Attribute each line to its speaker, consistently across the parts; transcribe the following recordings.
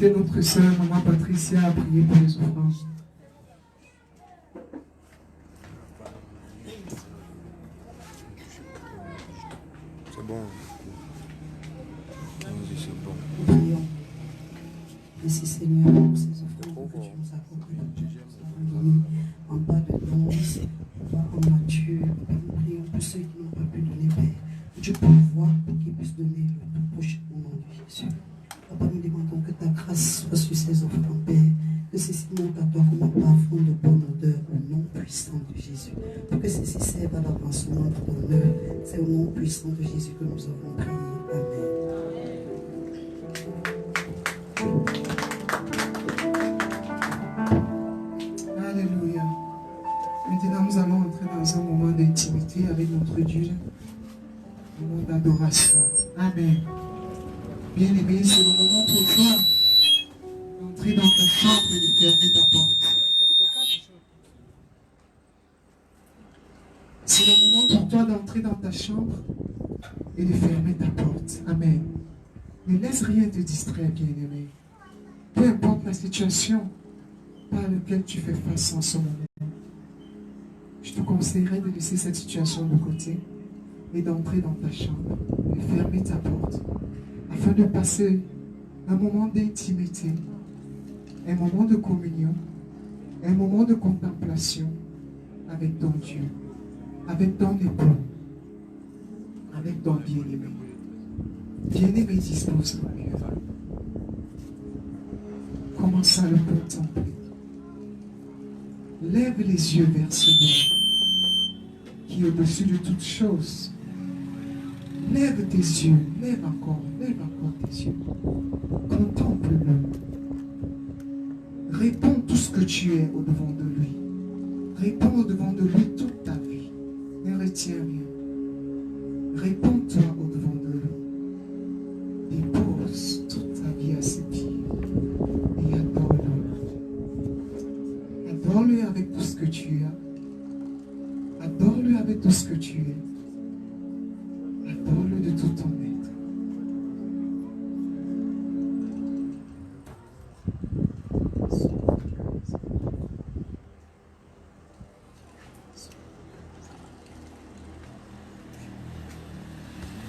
Speaker 1: inviter notre sœur, maman Patricia, à prier pour les offrandes.
Speaker 2: C'est bon.
Speaker 3: Prions. Merci Seigneur pour ces offrandes que tu nous accordes en bas de danse, en nature. Nous prions pour ceux qui n'ont pas pu donner, Père. Que tu pourvoies pour qu'ils puissent donner le tout prochain au nom de Jésus. Papa, nous demandons que ta grâce soit sur ces offrandes, Père. Que ceci monte à toi comme un parfum de bonne odeur au nom puissant de Jésus. Pour que ceci serve à l'avancement de ton œuvre. C'est au nom puissant de Jésus que nous avons prié. Amen.
Speaker 1: Alléluia. Maintenant, nous allons entrer dans un moment d'intimité avec notre Dieu. Un moment d'adoration. Amen. Bien-aimé, c'est le moment pour toi d'entrer dans ta chambre et de fermer ta porte. C'est le moment pour toi d'entrer dans ta chambre et de fermer ta porte. Amen. Ne laisse rien te distraire, bien-aimé. Peu importe la situation par laquelle tu fais face en ce moment, je te conseillerais de laisser cette situation de côté et d'entrer dans ta chambre, de fermer ta porte, afin de passer un moment d'intimité, un moment de communion, un moment de contemplation avec ton Dieu, avec ton époux, avec ton bien-aimé. Bien-aimé, dispose ton cœur. Commence à le contempler. Lève les yeux vers ce Dieu qui est au-dessus de toutes choses. Lève tes yeux, lève encore tes yeux. Contemple-le. Réponds tout ce que tu es au-devant de lui. Réponds au-devant de lui toute ta vie. Ne retiens rien. Réponds-toi au-devant de lui. Dépose toute ta vie à ses pieds et adore-le. Adore-le avec tout ce que tu as. Adore-le avec tout ce que tu es. Adore-le de tout ton être.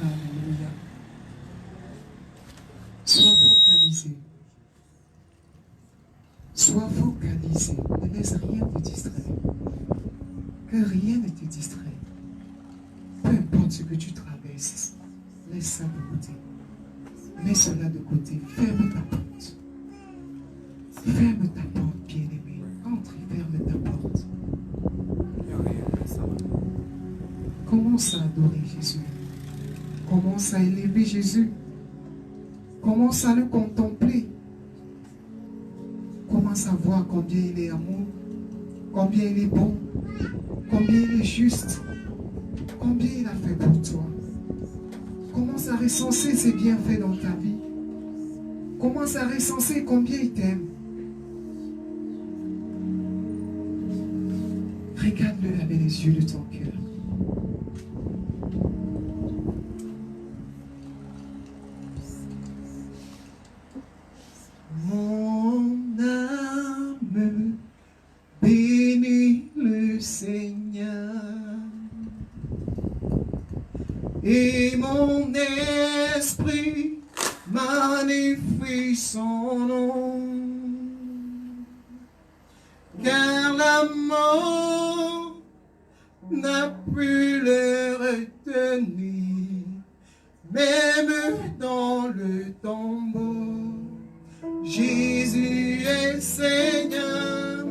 Speaker 1: Alléluia. Sois focalisé. Sois focalisé. Ne laisse rien te distraire. Que rien ne te distraie. Peu importe ce que tu traverses, laisse ça de côté. Mets cela de côté. Ferme ta porte. Ferme ta porte, bien-aimé. Entre et ferme ta porte. Commence à adorer Jésus. Commence à élever Jésus. Commence à le contempler. Commence à voir combien il est amour, combien il est bon, combien il est juste, combien il a fait pour toi. Commence à recenser ses bienfaits dans ta vie. Commence à recenser combien il t'aime. Regarde-le avec les yeux de ton cœur. Mon âme bénit le Seigneur et mon esprit magnifie son nom, car la mort n'a pu le retenir, même dans le tombeau. Jésus est Seigneur,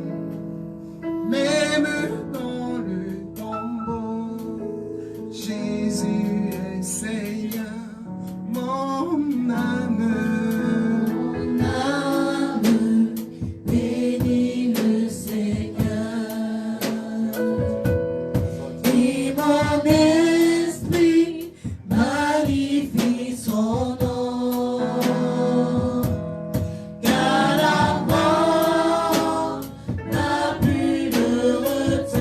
Speaker 1: même dans le tombeau. Jésus est Seigneur, mon âme.
Speaker 4: Mon âme bénit le Seigneur et mon esprit magnifie son nom. Car la mort n'a pu le retenir.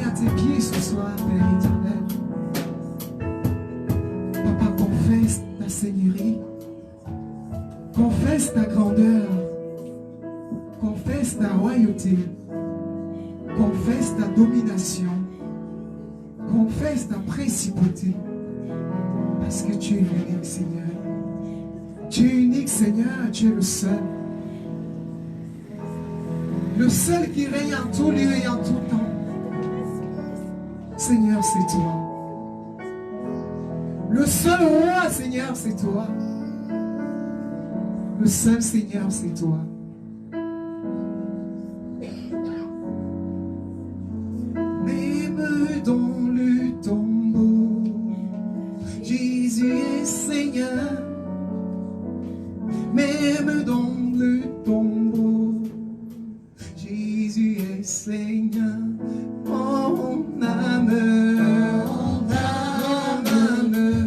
Speaker 1: à tes pieds ce soir, Père éternel. Papa, confesse ta seigneurie. Confesse ta grandeur. Confesse ta royauté. Confesse ta domination. Confesse ta principauté. Parce que tu es unique, Seigneur. Tu es unique, Seigneur. Tu es le seul. Le seul qui règne en tout lieu et en tout temps. Seigneur, c'est toi. Le seul roi, Seigneur, c'est toi. Le seul Seigneur, c'est toi. Même dans le tombeau, Jésus est Seigneur. Même dans le tombeau, Jésus est Seigneur. Mon âme,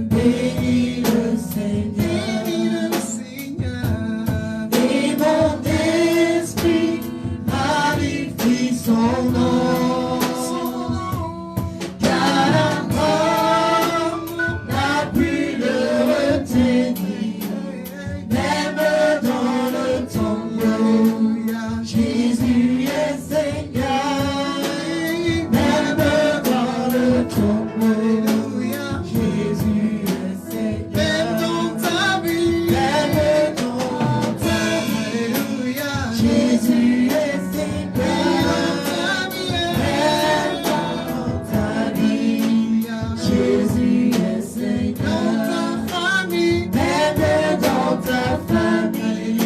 Speaker 4: bénis le Seigneur.
Speaker 1: bénis le Seigneur.
Speaker 4: Et mon esprit magnifie son nom. Car un homme n'a pu le retenir. Même dans le tombeau, Jésus est Seigneur. Même dans le tombeau, Jésus est Seigneur.
Speaker 1: Même dans ta vie,
Speaker 4: Même dans ta vie, Jésus est Seigneur. Même dans ta vie, Jésus est Seigneur. Même dans ta famille,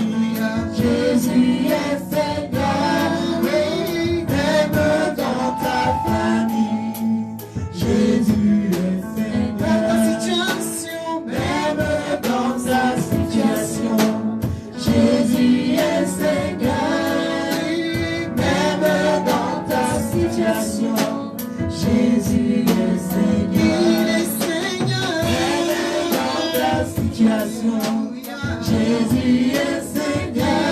Speaker 4: Jésus est Seigneur. Même dans ta famille, Jésus est Seigneur. Même dans ta situation, Jésus est Seigneur. Même dans ta situation, Jésus est Seigneur. Même dans ta situation, Jésus est Seigneur.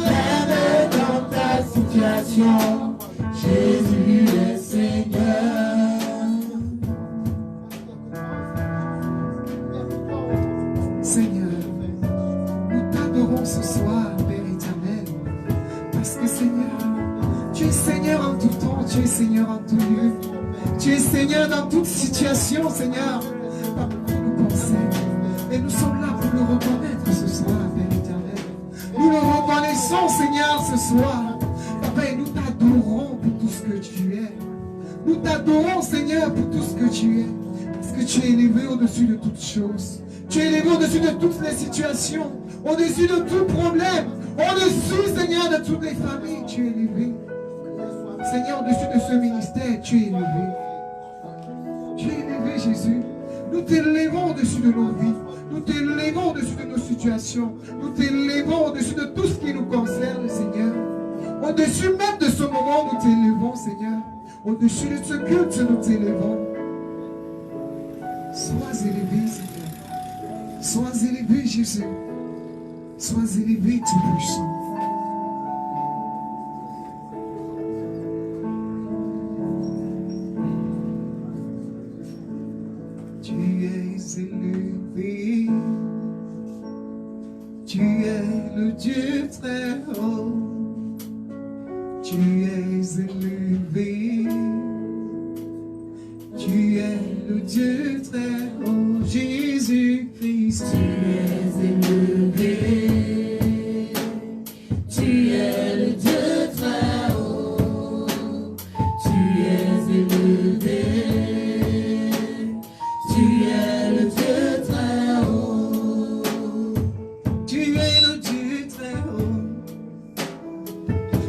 Speaker 4: Même dans ta situation, Jésus est Seigneur.
Speaker 1: Seigneur, nous t'adorons ce soir, Père éternel, parce que Seigneur, tu es Seigneur en tout temps, tu es Seigneur en tout lieu, tu es Seigneur dans toute situation, Seigneur, par tout nous concerne. Et nous sommes là pour le reconnaître ce soir, Père éternel. Nous le reconnaissons, Seigneur, ce soir. Papa, et nous t'adorons pour tout ce que tu es. Nous t'adorons, Seigneur, pour tout ce que tu es. Parce que tu es élevé au-dessus de toutes choses. Tu es élevé au-dessus de toutes les situations, au-dessus de tout problème, au-dessus, Seigneur, de toutes les familles. Tu es élevé. Seigneur, au-dessus de ce ministère, tu es élevé. Tu es élevé, Jésus. Nous t'élevons au-dessus de nos vies. Nous t'élevons au-dessus de nos situations. Nous t'élevons au-dessus de tout ce qui nous concerne, Seigneur. Au-dessus même de ce moment, nous t'élevons, Seigneur. Au-dessus de ce culte, nous t'élevons. Sois élevé, Seigneur. Sois élevé, Jésus. Sois élevé, Tout-Puissant. Tu es élevé. Tu es le Dieu très haut. Tu es élevé. Tu es le Dieu très haut, Jésus-Christ.
Speaker 4: Tu es élevé. Tu es le Dieu très haut. Tu es élevé. Tu es le Dieu très haut.
Speaker 1: Tu es le Dieu très haut.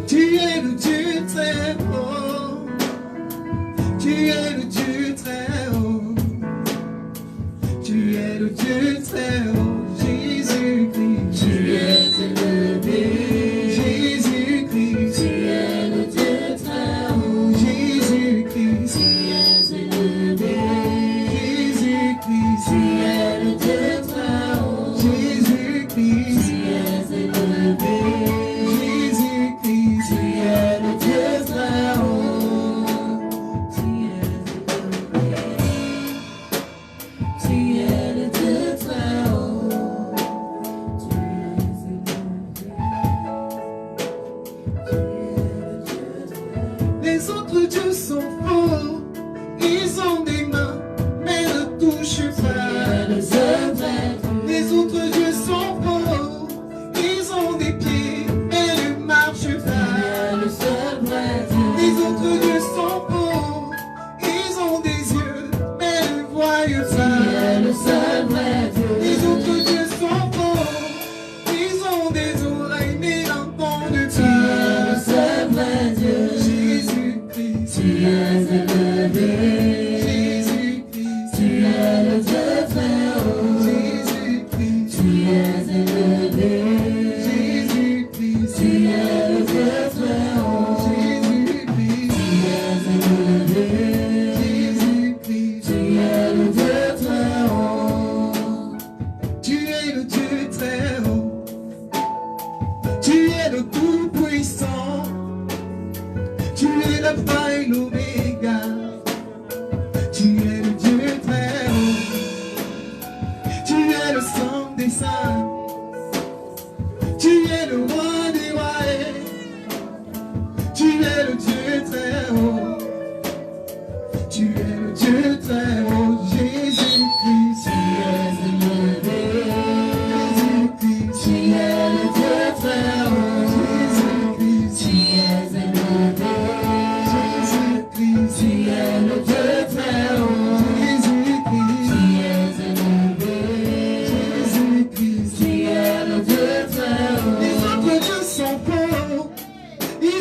Speaker 1: Tu es le Dieu très haut. Tu es le Dieu très haut. Tu es le Dieu très haut, Jésus-Christ.
Speaker 4: Tu es élevé.
Speaker 1: Jésus-Christ.
Speaker 4: Tu es le Dieu très haut.
Speaker 1: Jésus-Christ.
Speaker 4: Tu es élevé.
Speaker 1: Jésus-Christ.
Speaker 4: Tu es le Dieu très haut.
Speaker 1: Jésus-Christ.
Speaker 4: Tu es élevé.
Speaker 1: Jésus-Christ.
Speaker 4: Tu es le Dieu très haut.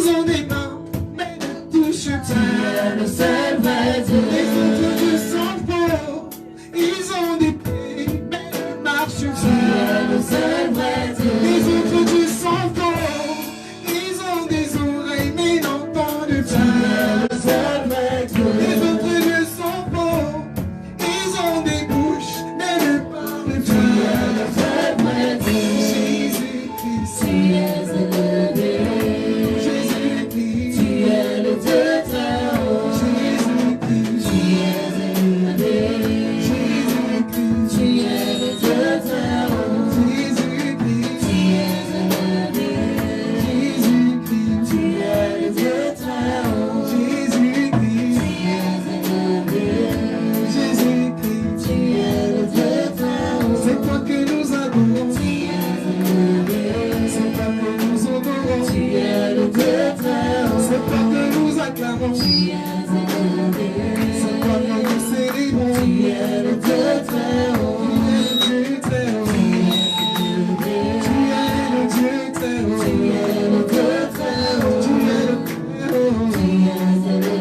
Speaker 1: Ils ont des mains, mais ne touchent pas.
Speaker 4: Tu es le seul vrai Dieu.
Speaker 1: Les autres dieux sont faux. Ils ont des pieds, mais ne marchent pas.
Speaker 4: Tu es le seul vrai Dieu.
Speaker 1: Les autres dieux sont faux. Ils ont des oreilles, mais n'entendent
Speaker 4: Tu
Speaker 1: pas.
Speaker 4: es le seul vrai Dieu.
Speaker 1: Les autres dieux sont faux. Ils ont des bouches, mais ne parlent
Speaker 4: Tu es le
Speaker 1: pas.
Speaker 4: seul vrai Dieu.
Speaker 1: Jésus-Christ,
Speaker 4: Tu es élevé.
Speaker 1: Jésus-Christ,
Speaker 4: Tu es le Dieu très haut.
Speaker 1: Jésus-Christ,
Speaker 4: Tu es élevé.
Speaker 1: Jésus-Christ,
Speaker 4: Tu es le Dieu très haut.
Speaker 1: Jésus-Christ,
Speaker 4: Tu es élevé.
Speaker 1: Jésus-Christ,
Speaker 4: Tu es le Dieu très haut.
Speaker 1: Jésus-Christ,
Speaker 4: Tu es élevé.
Speaker 1: Jésus-Christ.
Speaker 4: Tu es le Dieu très haut.
Speaker 1: C'est toi que nous adorons,
Speaker 4: Tu es élevé.
Speaker 1: c'est toi que nous honorons,
Speaker 4: Tu es le Dieu très haut.
Speaker 1: c'est toi que nous acclamons,
Speaker 4: Tu es élevé.
Speaker 1: c'est toi que nous célébrons.
Speaker 4: Tu es le Dieu très haut.
Speaker 1: Tu es le Dieu très haut,
Speaker 4: Tu es élevé.
Speaker 1: tu es le Dieu très haut,
Speaker 4: Tu es le Dieu très haut.
Speaker 1: tu es le très haut,
Speaker 4: Tu es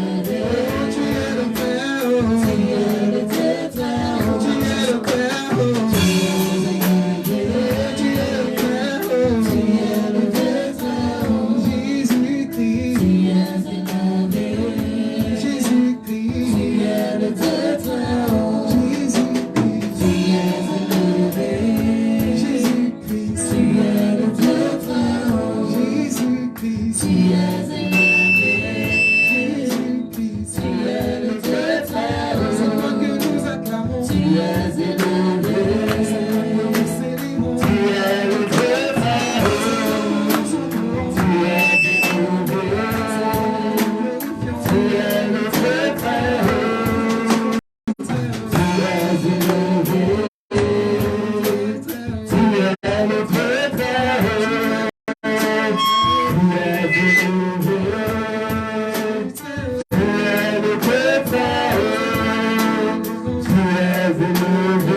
Speaker 4: élevé.
Speaker 1: tu es le très haut,
Speaker 4: Tu es le Dieu très haut.
Speaker 1: tu es le très haut,
Speaker 4: Tu es élevé.
Speaker 1: tu es le très haut,
Speaker 4: Tu es le Dieu très haut.
Speaker 1: Jésus-Christ,
Speaker 4: Tu es élevé.
Speaker 1: Jésus-Christ,
Speaker 4: Tu es le Dieu très haut.
Speaker 1: Jésus-Christ,
Speaker 4: Tu es élevé.
Speaker 1: Jésus-Christ,
Speaker 4: Tu es le Dieu très haut.
Speaker 1: Jésus-Christ,
Speaker 4: Tu es élevé.
Speaker 1: Jésus-Christ.
Speaker 4: Tu es le Dieu très haut.
Speaker 1: C'est toi que nous acclamons,
Speaker 4: Tu es élevé.
Speaker 1: c'est toi que nous célébrons,
Speaker 4: Tu es le Dieu très haut.
Speaker 1: nous honorons,
Speaker 4: Tu es élevé. Tu es le Dieu très haut. Tu es élevé. Tu es le Dieu très haut. Tu es élevé.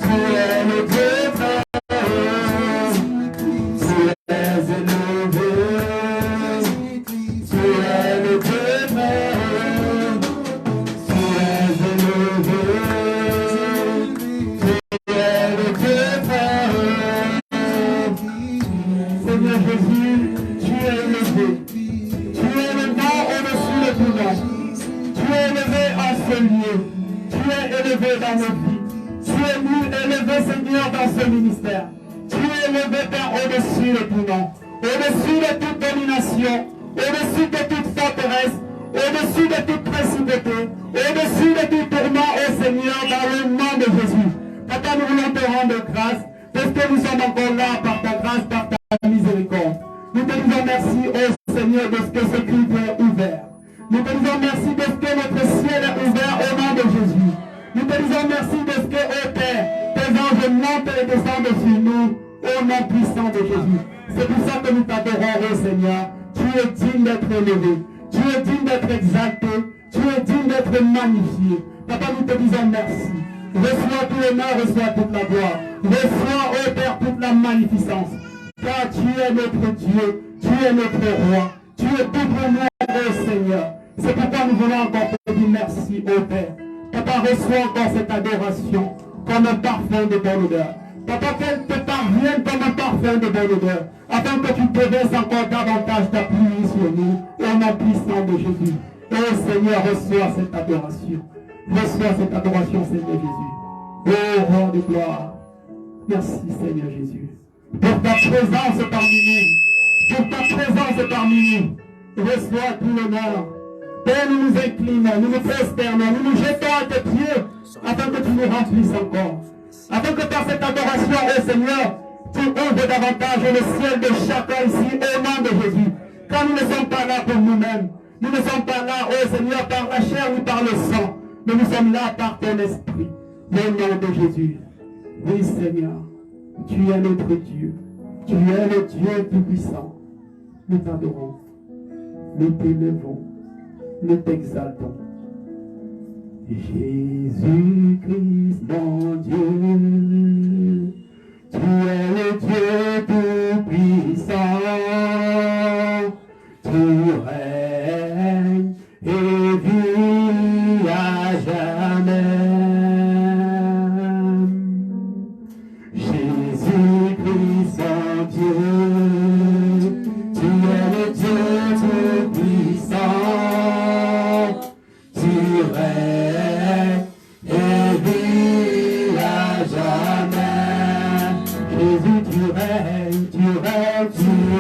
Speaker 4: Tu es le Dieu très haut. Tu es élevé. Tu es le Dieu très haut. Tu es élevé. Tu es le Dieu très haut. Tu es élevé. Tu es le Dieu très haut. Seigneur Jésus, tu es élevé. Tu es le nom au-dessus de tout nom. Tu es élevé en ce lieu. Tu es élevé dans nos vies. Tu es élevé, Seigneur, dans ce ministère. Tu es élevé, Père, au-dessus de tout nom. Au-dessus de toute domination. Au-dessus de toute forteresse. Au-dessus de toute principauté. Au-dessus de tout tourment, ô Seigneur, dans le nom de Jésus. Papa, nous voulons te rendre grâce parce que nous sommes encore là par ta grâce, par ta miséricorde. Nous te disons merci, ô Seigneur, de ce que ce culte est ouvert. Nous te disons merci de ce que notre ciel est ouvert au nom de Jésus. Nous te disons merci de ce que, ô Père, tes anges montent et descendent sur nous au nom puissant de Jésus. C'est pour ça que nous t'adorons, ô Seigneur. Tu es digne d'être élevé. Tu es digne d'être exalté. Tu es digne d'être magnifié. Papa, nous te disons merci. Reçois tout l'honneur, reçois toute la gloire. Reçois, ô Père, toute la magnificence. Car tu es notre Dieu, tu es notre roi, tu es tout pour nous, ô Seigneur. C'est pourquoi nous voulons encore te dire merci, ô Père. Papa, reçois encore cette adoration comme un parfum de bonne odeur. Papa, qu'elle te parvienne comme un parfum de bonne odeur, afin que tu te laisses encore davantage ta pluie sur nous, au nom puissant de Jésus. Ô Seigneur, reçois cette adoration. Reçois cette adoration, Seigneur Jésus. Ô roi de gloire, merci, Seigneur Jésus, pour ta présence parmi nous. Pour ta présence parmi nous. Reçois tout l'honneur. Père, nous nous inclinons, nous nous prosternons, nous nous jetons à tes pieds, afin que tu nous remplisses encore. Afin que par cette adoration, ô Seigneur, tu ouvres davantage le ciel de chacun ici, au nom de Jésus. Car nous ne sommes pas là pour nous-mêmes. Nous ne sommes pas là, ô Seigneur, par la chair ou par le sang. Mais nous sommes là par ton esprit. Au nom de Jésus. Oui, Seigneur, tu es notre Dieu. Tu es le Dieu tout-puissant. Nous t'adorons. Nous t'élevons. Nous t'exaltons. Jésus-Christ, mon Dieu, tu es le Dieu tout-puissant.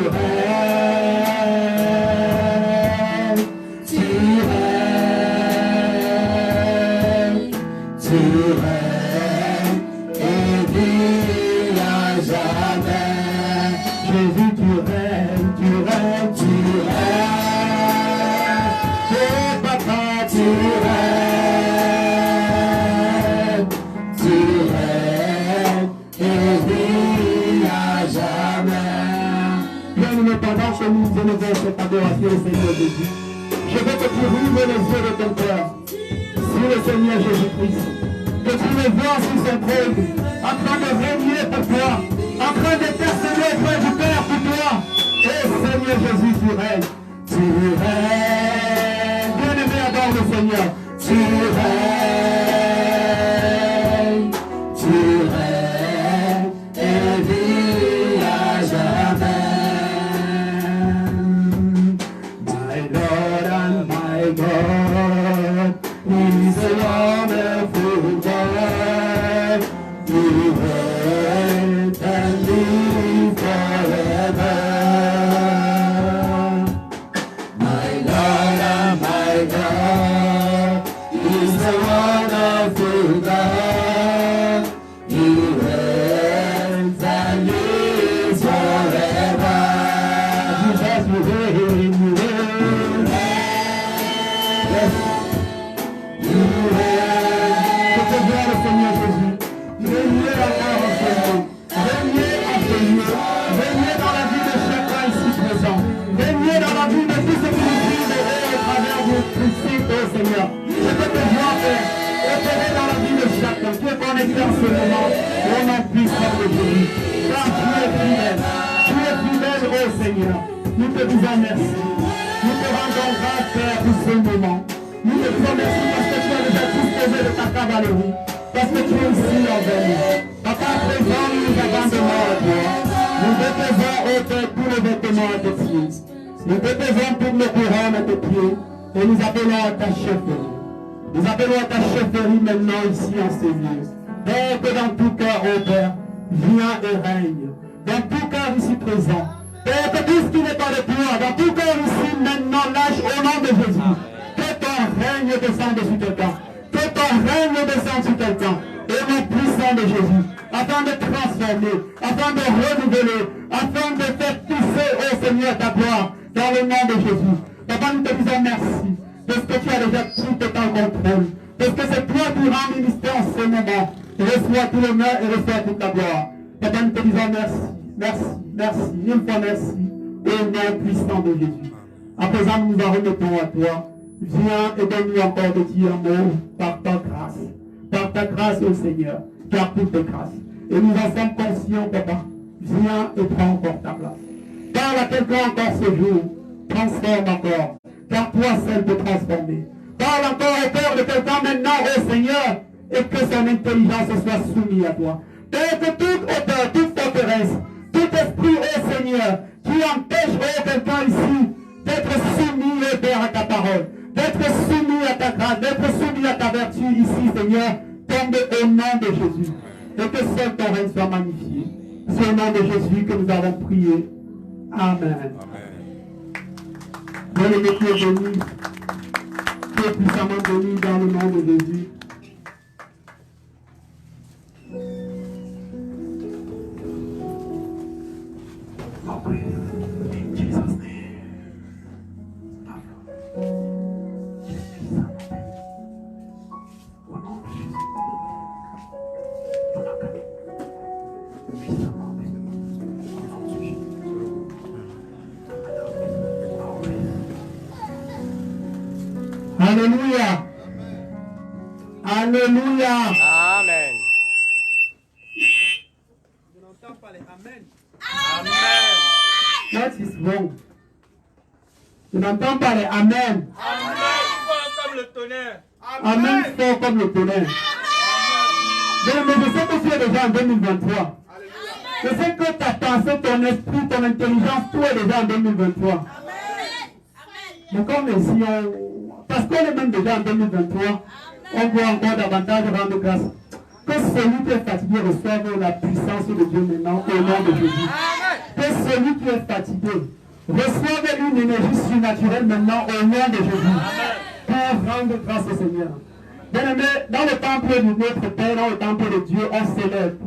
Speaker 4: règnes, tu règnes, tu règnes, et vis à jamais. Jésus, tu règnes, tu règnes, tu règnes, oh papa, tu règnes, et vis à jamais. Bien-aimé, pendant que nous élevons cette adoration au Seigneur Jésus, je veux que tu rouvres les yeux de ton cœur sur le Seigneur Jésus-Christ, que tu le vois sur son trône, en train de régner pour toi, en train d'intercéder auprès du Père pour toi. Et Seigneur Jésus, tu règnes, tu règnes. Bien-aimé, adore le Seigneur, tu règnes, tu règnes, et vis à jamais. My Lord and my God, He's a wonderful God. You reign and live forever. My Lord and my God, He's a wonderful God. You reign and live forever. Jesus, you reign, you reign. Yes. You reign. Que te gloire le Seigneur Jésus. Régnez encore en ce monde. Régnez en ce lieu. Régnez dans la vie de chacun ici présent. Régnez dans la vie de tous ceux qui nous suivent et au travers de Christ, ô Seigneur. Je peux te voir faire opérer dans la vie de chacun qui est connecté en ce moment au nom puissant de Jésus. Car tu es fidèle. Tu es fidèle, ô Seigneur. Nous te disons merci. Nous te rendons grâce, Père, pour ce moment. Nous te disons merci parce que tu as déjà disposé de ta cavalerie. Parce que tu es ici envers nous. Papa, à présent, nous nous abandonnons à toi. Nous déposons, ô Père, tous les vêtements à tes pieds. Nous déposons toutes nos couronnes à tes pieds. Et nous appelons à ta chefferie. Nous appelons à ta chefferie maintenant ici en ces lieux. Père, que dans tout cœur, ô Père, viens et règne. Dans tout cœur ici présent. Père, que tout ce qui n'est pas de toi, dans tout cœur ici maintenant, lâche au nom de Jésus. Que ton règne descende sur quelqu'un. Que ton règne descende sur quelqu'un. Au nom puissant de Jésus. Afin de transformer, afin de renouveler, afin de faire pousser, ô Seigneur, ta gloire, dans le nom de Jésus. Papa, nous te disons merci. Parce que tu as déjà tout en contrôle. Parce que c'est toi qui rends ministère en ce moment. Reçois tout l'honneur et reçois toute la gloire. Papa, nous te disons merci. Merci, merci, une fois merci, au nom puissant de Jésus. À présent, nous nous en remettons à toi. Viens et donne-nous encore de dire un mot par ta grâce. Par ta grâce, ô Seigneur, car tout est grâce. Et nous en sommes conscients, Papa. Viens et prends encore ta place. Parle à quelqu'un encore ce jour. Transforme encore. Car toi seul peux transformer. Parle encore au cœur de quelqu'un maintenant, ô Seigneur, et que son intelligence soit soumise à toi. Père, que toute hauteur, toute forteresse, tout esprit, ô Seigneur, qui empêche, ô quelqu'un ici, d'être soumis, ô Père, à ta parole, d'être soumis à ta grâce, d'être soumis à ta vertu ici, Seigneur, tombe au nom de Jésus. Et que seul ton règne soit magnifié. C'est au nom de Jésus que nous avons prié. Amen. Bien-aimé, qui est béni, qui est puissamment béni dans le nom de Jésus. Alléluia. Alléluia.
Speaker 2: Amen.
Speaker 4: Je n'entends pas les Amen.
Speaker 2: Amen.
Speaker 4: What is wrong? Je n'entends pas les Amen.
Speaker 2: Amen. Fort comme le tonnerre.
Speaker 4: Amen fort comme le tonnerre. Mais je sais que tu es déjà en 2023. Je sais que ta pensée, ton esprit, ton intelligence, tout est déjà en 2023. Mais comme si parce qu'on est même déjà en 2023, on doit encore davantage rendre grâce. Que celui qui est fatigué reçoive la puissance de Dieu maintenant au nom de Jésus. que celui qui est fatigué reçoive une énergie surnaturelle maintenant au nom de Jésus. Pour rendre grâce au Seigneur. Bien-aimé, dans le temple de notre Père, dans le temple de Dieu, on célèbre.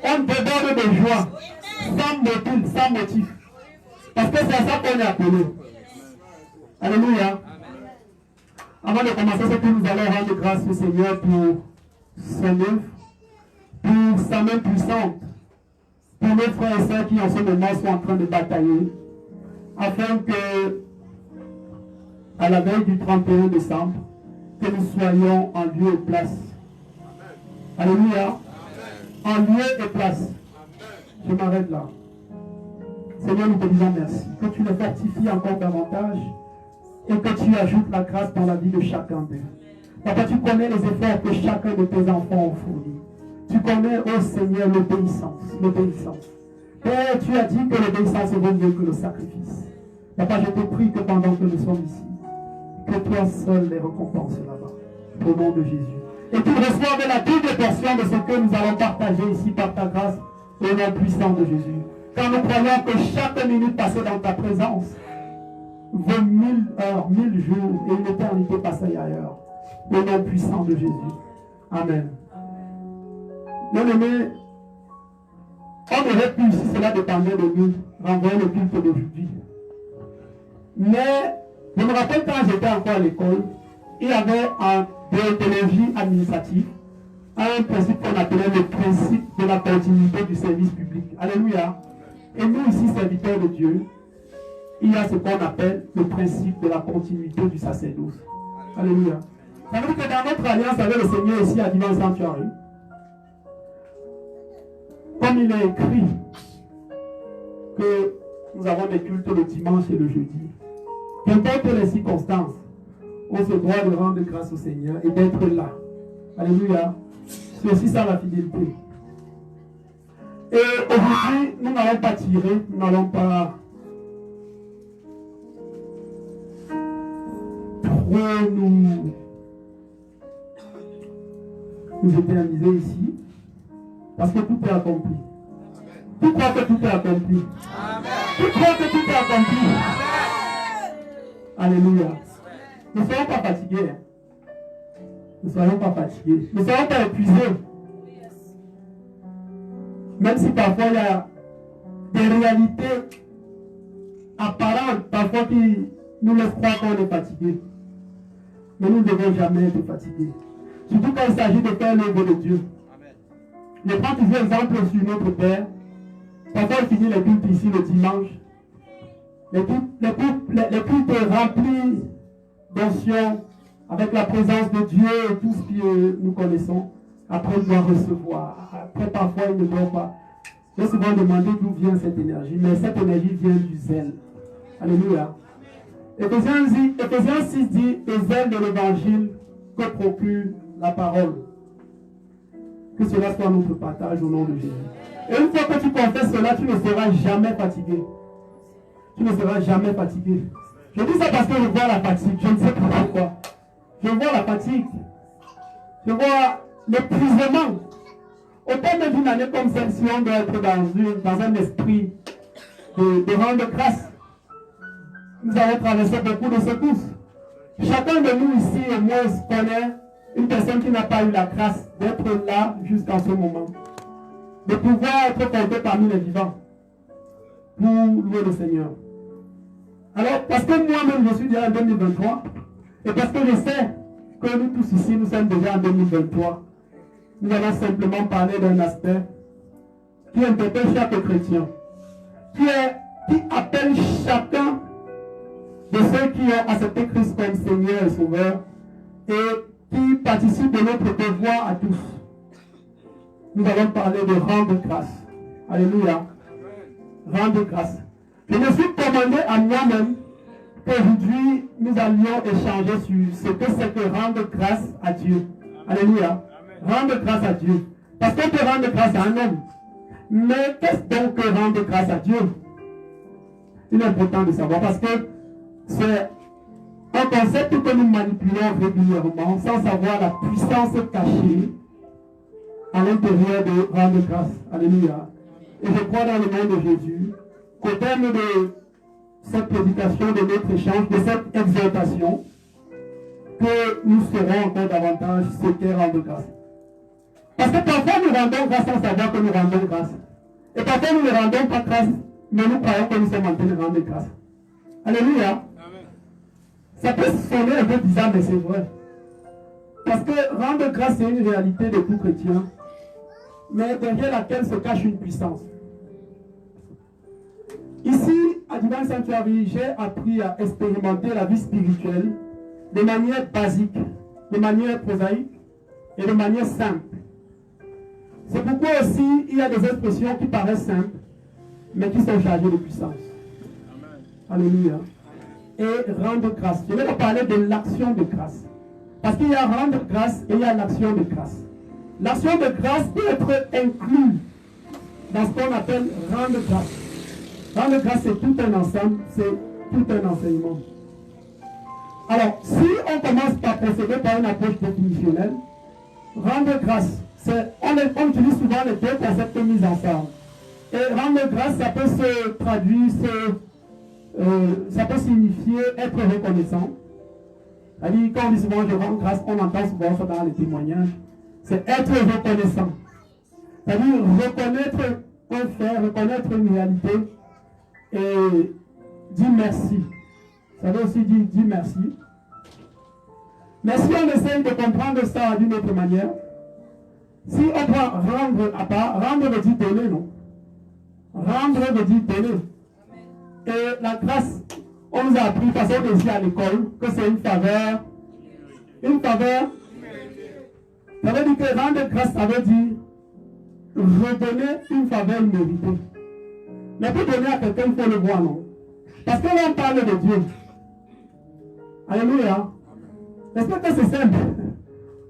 Speaker 4: On déborde de joie, sans motif. Parce que c'est à ça qu'on est appelé. Alléluia. Avant de commencer, c'est que nous allons rendre grâce au Seigneur pour son œuvre, pour sa main puissante, pour nos frères et sœurs qui en ce moment sont en train de batailler, afin que, à la veille du 31 décembre, que nous soyons en lieu et place. Alléluia. En lieu et place. Je m'arrête là. Seigneur, nous te disons merci. Que tu le fortifies encore davantage et que tu ajoutes la grâce dans la vie de chacun d'eux. Papa, tu connais les efforts que chacun de tes enfants ont fournis. Tu connais, ô Seigneur, l'obéissance. Père, tu as dit que l'obéissance vaut mieux que le sacrifice. Papa, je te prie que pendant que nous sommes ici, que toi seul les récompenses là-bas, au nom de Jésus. Et qu'ils reçoivent la double portion de ce que nous allons partager ici par ta grâce, au nom puissant de Jésus. Car nous croyons que chaque minute passée dans ta présence vaut 1000 heures, 1000 jours et une éternité passée ailleurs, au nom puissant de Jésus. Amen. Bien-aimés, on aurait pu, si cela dépendait de nous, renvoyer le culte d'aujourd'hui. Mais je me rappelle quand j'étais encore à l'école, il y avait en déontologie administrative un principe qu'on appelait le principe de la continuité du service public. Alléluia. Et nous ici, serviteurs de Dieu, il y a ce qu'on appelle le principe de la continuité du sacerdoce. Alléluia. Ça veut dire que dans notre alliance avec le Seigneur ici à Divine Sanctuary, comme il est écrit que nous avons des cultes le dimanche et le jeudi, qu'importe les circonstances, on se doit de rendre grâce au Seigneur et d'être là. Alléluia. C'est aussi ça la fidélité. Et aujourd'hui, nous n'allons pas tirer, nous n'allons pas trop nous éterniser ici, parce que tout est accompli. Tu crois que tout est accompli? Tu crois que tout est accompli? Alléluia. Ne soyons pas fatigués. Ne soyons pas fatigués. Ne soyons pas épuisés. Même si parfois il y a des réalités apparentes, parfois qui nous laissent croire qu'on est fatigué. Mais nous ne devons jamais être fatigués. Surtout quand il s'agit de faire l'œuvre de Dieu. Je prends toujours exemple sur notre Père. Parfois il finit les cultes ici le dimanche. Les cultes remplis d'onction, avec la présence de Dieu et tout ce que nous connaissons. Après, il doit recevoir. Après, parfois, il ne doit pas. J'ai souvent demandé d'où vient cette énergie, mais cette énergie vient du zèle. Alléluia. Éphésiens 6 dit, le zèle de l'évangile que procure la parole. Que cela soit notre partage au nom de Jésus. Et une fois que tu confesses cela, tu ne seras jamais fatigué. Tu ne seras jamais fatigué. Je dis ça parce que je vois la fatigue. Je ne sais pas pourquoi. Je vois la fatigue. Je vois l'épuisement. Au terme d'une année comme celle-ci, on doit être dans un esprit de rendre grâce. Nous avons traversé beaucoup de secousses. Chacun de nous ici, au moins, connaît une personne qui n'a pas eu la grâce d'être là jusqu'à ce moment. De pouvoir être compté parmi les vivants. Pour louer le Seigneur. Alors, parce que moi-même, je suis déjà en 2023, et parce que je sais que nous tous ici, nous sommes déjà en 2023, nous allons simplement parler d'un aspect qui interpelle chaque chrétien, qui appelle chacun de ceux qui ont accepté Christ comme Seigneur et Sauveur, et qui participe de notre devoir à tous. Nous allons parler de rendre grâce. Alléluia. Rendre grâce. Je me suis commandé à moi-même qu'aujourd'hui, nous allions échanger sur ce que c'est que rendre grâce à Dieu. Alléluia. Rendre grâce à Dieu. Parce qu'on peut rendre grâce à un homme. Mais qu'est-ce donc que rendre grâce à Dieu? Il est important de savoir parce que c'est un concept que nous manipulons régulièrement sans savoir la puissance cachée à l'intérieur de rendre grâce. Alléluia. Et je crois dans le nom de Jésus qu'au terme de cette prédication, de notre échange, de cette exhortation, que nous serons encore davantage ce qu'est rendre grâce. Parce que parfois nous rendons grâce sans savoir que nous rendons grâce. Et parfois nous ne rendons pas grâce, mais nous croyons que nous sommes en train de rendre grâce. Alléluia. Amen. Ça peut sonner un peu bizarre, mais c'est vrai. Parce que rendre grâce, c'est une réalité de tout chrétien, mais derrière laquelle se cache une puissance. Ici, à Divine Sanctuary, j'ai appris à expérimenter la vie spirituelle de manière basique, de manière prosaïque et de manière simple. C'est pourquoi aussi il y a des expressions qui paraissent simples, mais qui sont chargées de puissance. Amen. Alléluia. Et rendre grâce. Je vais vous parler de l'action de grâce. Parce qu'il y a rendre grâce et il y a l'action de grâce. L'action de grâce peut être inclue dans ce qu'on appelle rendre grâce. Rendre grâce, c'est tout un ensemble, c'est tout un enseignement. Alors, si on commence par procéder par une approche définitionnelle, rendre grâce, on utilise souvent les deux concepts mis ensemble. Et rendre grâce, ça peut se traduire, ça peut signifier être reconnaissant. C'est-à-dire, quand on dit souvent je rends grâce, on entend souvent ça dans les témoignages. C'est être reconnaissant. C'est-à-dire reconnaître un fait, reconnaître une réalité et dire merci. Ça veut aussi dire merci. Mais si on essaye de comprendre ça d'une autre manière, si on prend rendre à part, rendre veut dire donner, non? Rendre veut dire donner. Et la grâce, on nous a appris de façon ici à l'école que c'est une faveur. Une faveur. Ça veut dire que rendre grâce, ça veut dire redonner une faveur méritée. Mais pour donner à quelqu'un, il faut le voir, non? Parce que là, on parle de Dieu. Alléluia. Est-ce que c'est simple?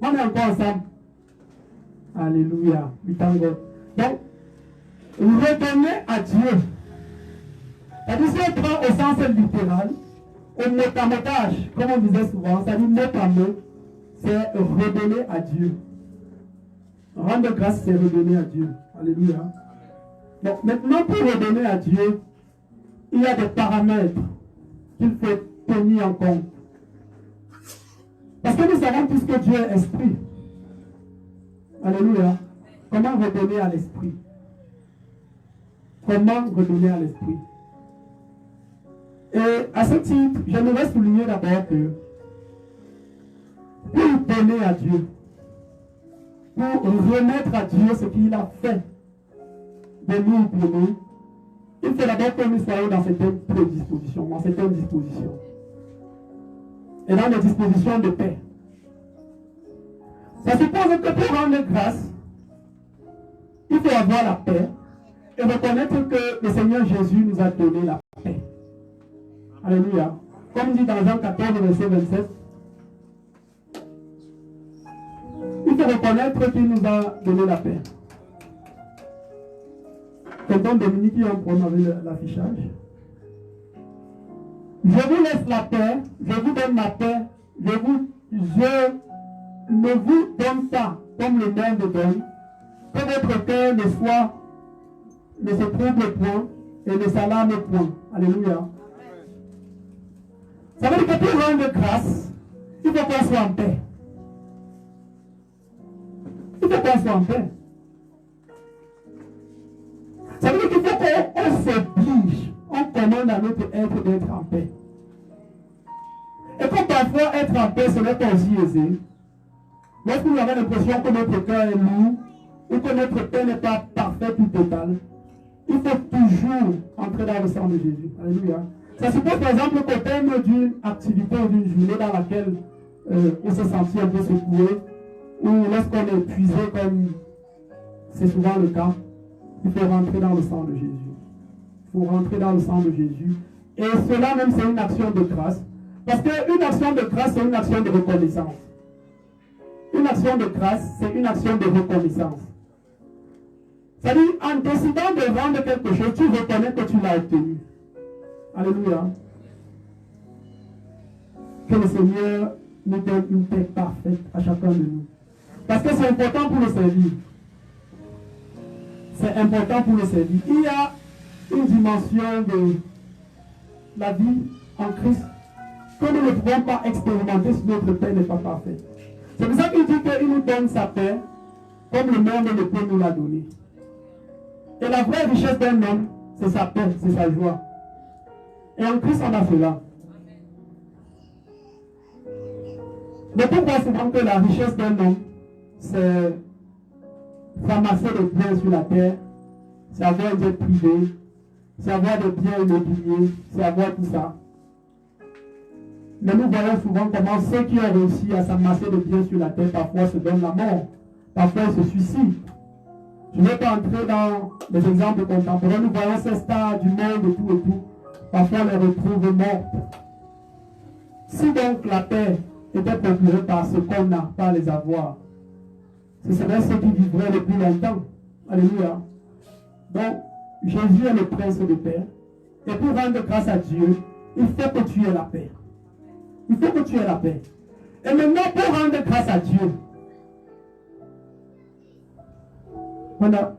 Speaker 4: On est encore ensemble. Alléluia. Donc, redonner à Dieu. C'est-à-dire, si on prend au sens littéral, au métamotage, comme on disait souvent, c'est-à-dire mot à mot, c'est redonner à Dieu. Rendre grâce, c'est redonner à Dieu. Alléluia. Donc, maintenant, pour redonner à Dieu, il y a des paramètres qu'il faut tenir en compte. Parce que nous savons tous que Dieu est esprit. Alléluia. Comment redonner à l'esprit? Comment redonner à l'esprit? Et à ce titre, j'aimerais souligner d'abord que pour donner à Dieu, pour remettre à Dieu ce qu'il a fait de nous pour nous, il faut d'abord que nous soyons dans certaines prédispositions, dans certaines dispositions. Et dans des dispositions de paix. Ça suppose que pour rendre grâce, il faut avoir la paix et reconnaître que le Seigneur Jésus nous a donné la paix. Alléluia. Comme dit dans Jean 14, verset 27, il faut reconnaître qu'il nous a donné la paix. Tonton Dominique, il y a un problème avec l'affichage. Je vous laisse la paix, je vous donne la paix, je ne vous donne pas comme le monde donne, que votre cœur ne se trouble point et ne s'alarme point. Alléluia. Ça veut dire que pour rendre grâce, il faut qu'on soit en paix. Il faut qu'on soit en paix. Ça veut dire qu'il faut qu'on s'oblige, on commande à notre être d'être en paix. Et comme parfois être en paix, ce n'est pas aussi aisé. Lorsque nous avons l'impression que notre cœur est lourd, ou que notre paix n'est pas parfaite ou totale, il faut toujours entrer dans le sang de Jésus. Alléluia. Ça suppose par exemple qu'au terme d'une activité ou d'une journée dans laquelle on s'est senti un peu secoué, ou lorsqu'on est épuisé comme c'est souvent le cas, il faut rentrer dans le sang de Jésus. Il faut rentrer dans le sang de Jésus. Et cela même, c'est une action de grâce. Parce qu'une action de grâce, c'est une action de reconnaissance. Une action de grâce, c'est une action de reconnaissance. C'est-à-dire, en décidant de rendre quelque chose, tu reconnais que tu l'as obtenu. Alléluia. Que le Seigneur nous donne une paix parfaite à chacun de nous. Parce que c'est important pour le servir. C'est important pour le servir. Il y a une dimension de la vie en Christ que nous ne pouvons pas expérimenter si notre paix n'est pas parfaite. C'est pour ça qu'il dit qu'il nous donne sa paix comme le monde ne peut nous la donner. Et la vraie richesse d'un homme, c'est sa paix, c'est sa joie. Et en Christ, on a cela. Mais pourquoi souvent que la richesse d'un homme, c'est ramasser les biens sur la terre, c'est avoir un jet privé, c'est avoir des biens immobiliers, c'est avoir tout ça. Mais nous voyons souvent comment ceux qui ont réussi à s'amasser des biens sur la terre, parfois se donnent la mort, parfois ils se suicident. Je ne vais pas entrer dans les exemples contemporains. Nous voyons ces stars du monde et tout. Parfois, on les retrouve morts. Si donc la paix était procurée par ce qu'on a, par les avoirs, ce serait ceux qui vivraient le plus longtemps. Alléluia. Donc, Jésus est le prince de paix. Et pour rendre grâce à Dieu, il faut que tu aies la paix. Il faut que tu aies la paix. Et maintenant, pour rendre grâce à Dieu, voilà,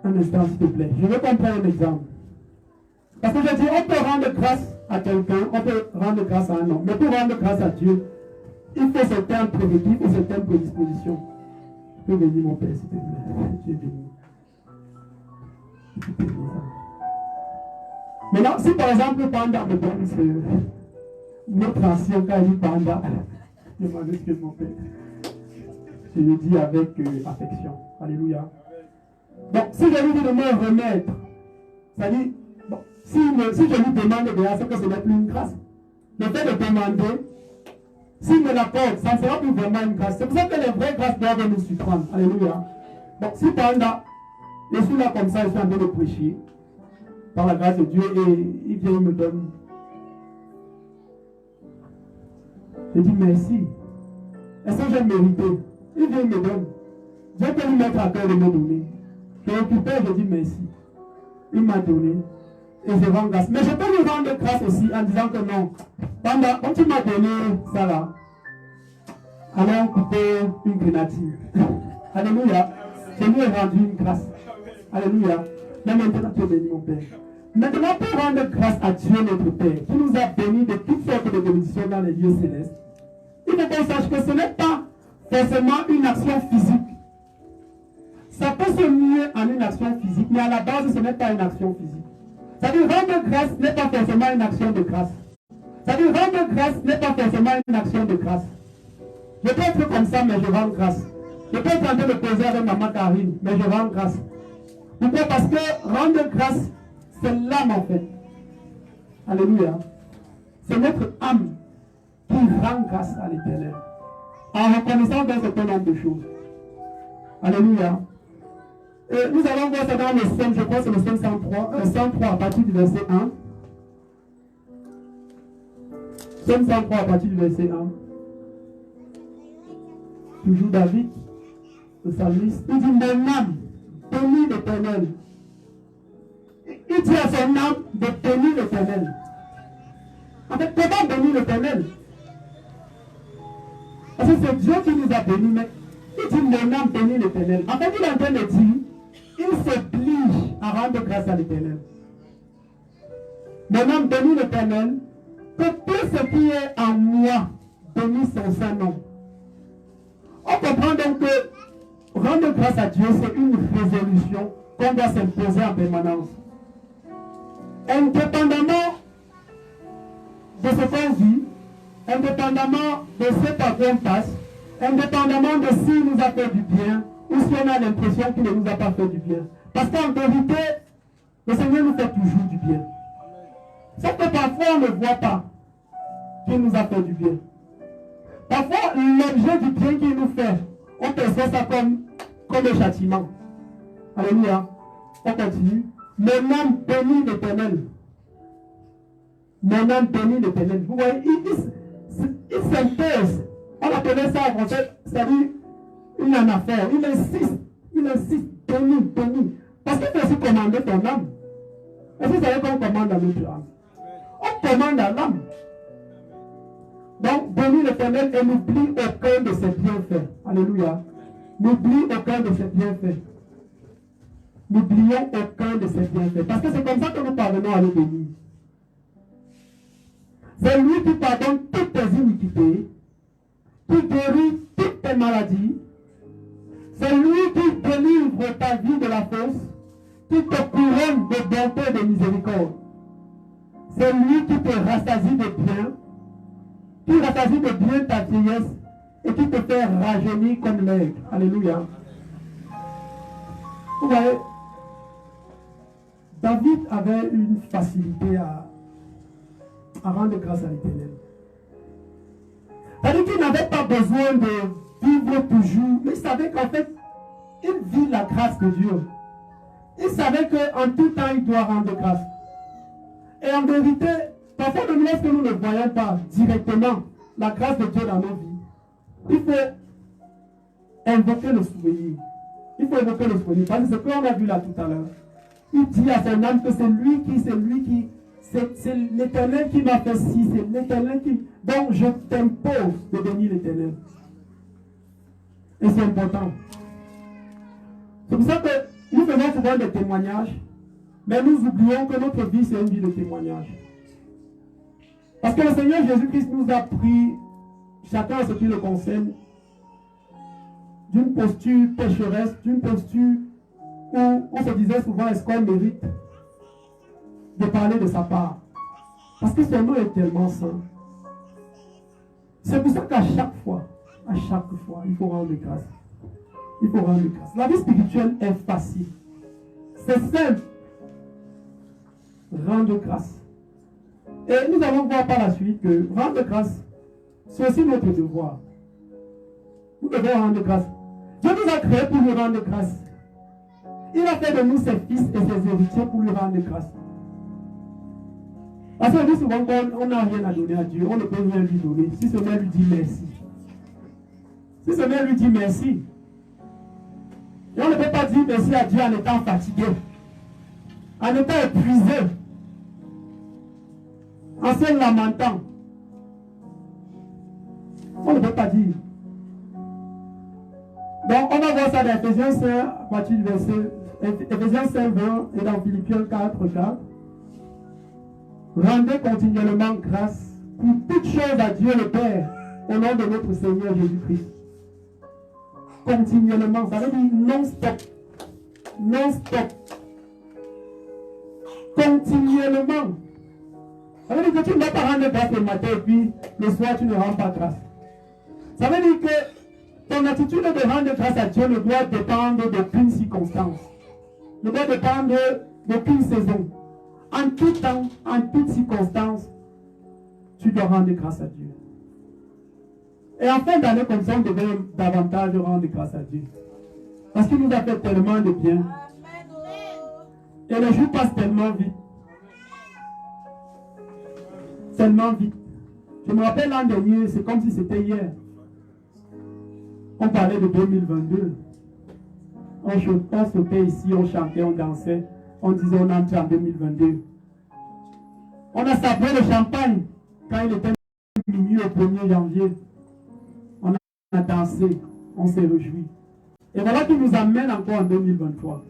Speaker 4: un instant s'il te plaît. Je vais comprendre un exemple. Parce que je dis, on peut rendre grâce à quelqu'un, on peut rendre grâce à un homme. Mais pour rendre grâce à Dieu, il faut certains prérequis ou certaines prédispositions. Je peux bénir mon Père, s'il te plaît. Tu es béni. Maintenant, si par exemple Panda me donne notre ancien cas dit Panda, je m'excuse mon Père. Je le dis avec affection. Alléluia. Donc, si je lui dis de me remettre, c'est-à-dire, bon, si je lui demande de grâce, c'est que ce n'est plus une grâce. Le fait de demander, s'il me l'accorde, ça ne sera plus vraiment une grâce. C'est pour ça que les vraies grâces doivent nous surprendre. Alléluia. Donc, si pendant, je suis là comme ça, je suis en train de prêcher, par la grâce de Dieu, et il vient, il me donne. Je dis merci. Est-ce que j'ai mérité? Il vient, il me donne. Je peux lui mettre à cœur de me donner. Je suis occupé, je dis merci. Il m'a donné. Et je rends grâce. Mais je peux lui rendre grâce aussi en disant que non. Quand tu m'as donné ça là, allons couper une grenadine. Alléluia. Je lui ai rendu une grâce. Alléluia. Mais maintenant tu es béni mon Père. Maintenant pour rendre grâce à Dieu notre Père, qui nous a bénis de toutes sortes de bénédictions dans les lieux célestes, il faut qu'on sache que ce n'est pas forcément une action physique. Ça peut se nier en une action physique, mais à la base, ce n'est pas une action physique. C'est-à-dire, rendre grâce n'est pas forcément une action de grâce. C'est-à-dire, rendre grâce n'est pas forcément une action de grâce. Je peux être comme ça, mais je rends grâce. Je peux être en train de poser avec maman Karine, mais je rends grâce. Pourquoi? Parce que rendre grâce, c'est l'âme en fait. Alléluia. C'est notre âme qui rend grâce à l'Éternel. En reconnaissant un certain nombre de choses. Alléluia. Et nous allons voir ça dans le psaume, je crois que c'est le psaume 103 à partir du verset 1. Psaume 103 à partir du verset 1. Toujours David, le psalmiste. Il dit, mon âme, bénis l'Éternel. Il dit à son âme de bénir l'Éternel. En fait, comment bénir l'Éternel? Parce que c'est Dieu qui nous a bénis, mais il dit, mon âme bénis l'Éternel. En fait, il est en train de dire, il s'oblige à rendre grâce à l'Éternel. Mon âme bénis l'Éternel, que tout ce qui est en moi bénisse son Saint-Nom. On comprend donc que rendre grâce à Dieu, c'est une résolution qu'on doit s'imposer en permanence. Indépendamment de ce qu'on vit, indépendamment de ce par quoi on passe, indépendamment de s'il nous a fait du bien, ou si on a l'impression qu'il ne nous a pas fait du bien. Parce qu'en vérité, le Seigneur nous fait toujours du bien. Sauf que parfois on ne voit pas qu'il nous a fait du bien. Parfois, l'objet du bien qu'il nous fait, on perçoit ça comme un châtiment. Alléluia. On continue. Mon âme bénit l'Éternel. Mon âme bénit l'Éternel. Vous voyez, il s'impose. On appelait ça en français, c'est-à-dire, il en a fait. Il insiste, bénis. Parce qu'il faut aussi commander ton âme. Est-ce que vous savez qu'on commande à notre âme? On commande à l'âme. Donc, bénis l'Éternel et n'oublie aucun de ses bienfaits. Alléluia. N'oublie aucun de ses bienfaits. n'oublions aucun de ses bienfaits. Parce que c'est comme ça que nous parvenons à le bénir. C'est lui qui pardonne toutes tes iniquités, qui guérit toutes tes maladies. C'est lui qui délivre ta vie de la fosse, qui te couronne de bonté et de miséricorde. C'est lui qui te rassasie de bien, qui rassasie de bien ta vieillesse et qui te fait rajeunir comme l'aigle. Alléluia. Vous voyez, David avait une facilité à rendre grâce à l'Éternel. C'est-à-dire qu'il n'avait pas besoin de vivre toujours, mais il savait qu'en fait, il vit la grâce de Dieu. Il savait qu'en tout temps, il doit rendre grâce. Et en vérité, parfois, même lorsque nous ne voyons pas directement la grâce de Dieu dans nos vies, il faut invoquer le souvenir. Il faut invoquer le souvenir. Parce que c'est ce qu'on a vu là tout à l'heure. Il dit à son âme que c'est l'Éternel qui m'a fait ci, c'est l'Éternel qui... Donc je t'impose de bénir l'Éternel. Et c'est important. C'est pour ça que nous faisons souvent des témoignages, mais nous oublions que notre vie, c'est une vie de témoignage. Parce que le Seigneur Jésus-Christ nous a pris, chacun à ce qui le concerne, d'une posture pécheresse, d'une posture où on se disait souvent, est-ce qu'on mérite de parler de sa part? Parce que son nom est tellement saint. C'est pour ça qu'à chaque fois, il faut rendre grâce. Il faut rendre grâce. La vie spirituelle est facile. C'est simple. Rendre grâce. Et nous allons voir par la suite que rendre grâce, c'est aussi notre devoir. Nous devons rendre grâce. Dieu nous a créés pour lui rendre grâce. Il a fait de nous ses fils et ses héritiers pour lui rendre grâce. Parce qu'on dit souvent qu'on n'a rien à donner à Dieu, on ne peut rien lui donner, si ce n'est lui dire merci. Si ce n'est lui dire merci. Et on ne peut pas dire merci à Dieu en étant fatigué, en étant épuisé, en se lamentant. On ne peut pas dire. Donc on va voir ça dans Ephésiens 5, à partir du verset Ephésiens 5, 20 et dans Philippiens 4, 4. Rendez continuellement grâce pour toutes choses à Dieu le Père, au nom de notre Seigneur Jésus-Christ. Continuellement, ça veut dire non-stop. Non-stop. Continuellement. Ça veut dire que tu ne vas pas rendre grâce le matin et puis le soir tu ne rends pas grâce. Ça veut dire que ton attitude de rendre grâce à Dieu ne doit dépendre d'aucune circonstance. Ne doit dépendre d'aucune saison. En tout temps, en toute circonstance, tu dois rendre grâce à Dieu. Et en fin d'année comme ça, on devrait davantage rendre grâce à Dieu. Parce qu'il nous a fait tellement de bien. Et les jours passent tellement vite. Tellement vite. Je me rappelle l'an dernier, c'est comme si c'était hier. On parlait de 2022. On sautait ici, on chantait, on dansait. On disait on entre en 2022. On a sabré le champagne quand il était minuit au 1er janvier. On a dansé, on s'est réjoui. Et voilà qui nous amène encore en 2023.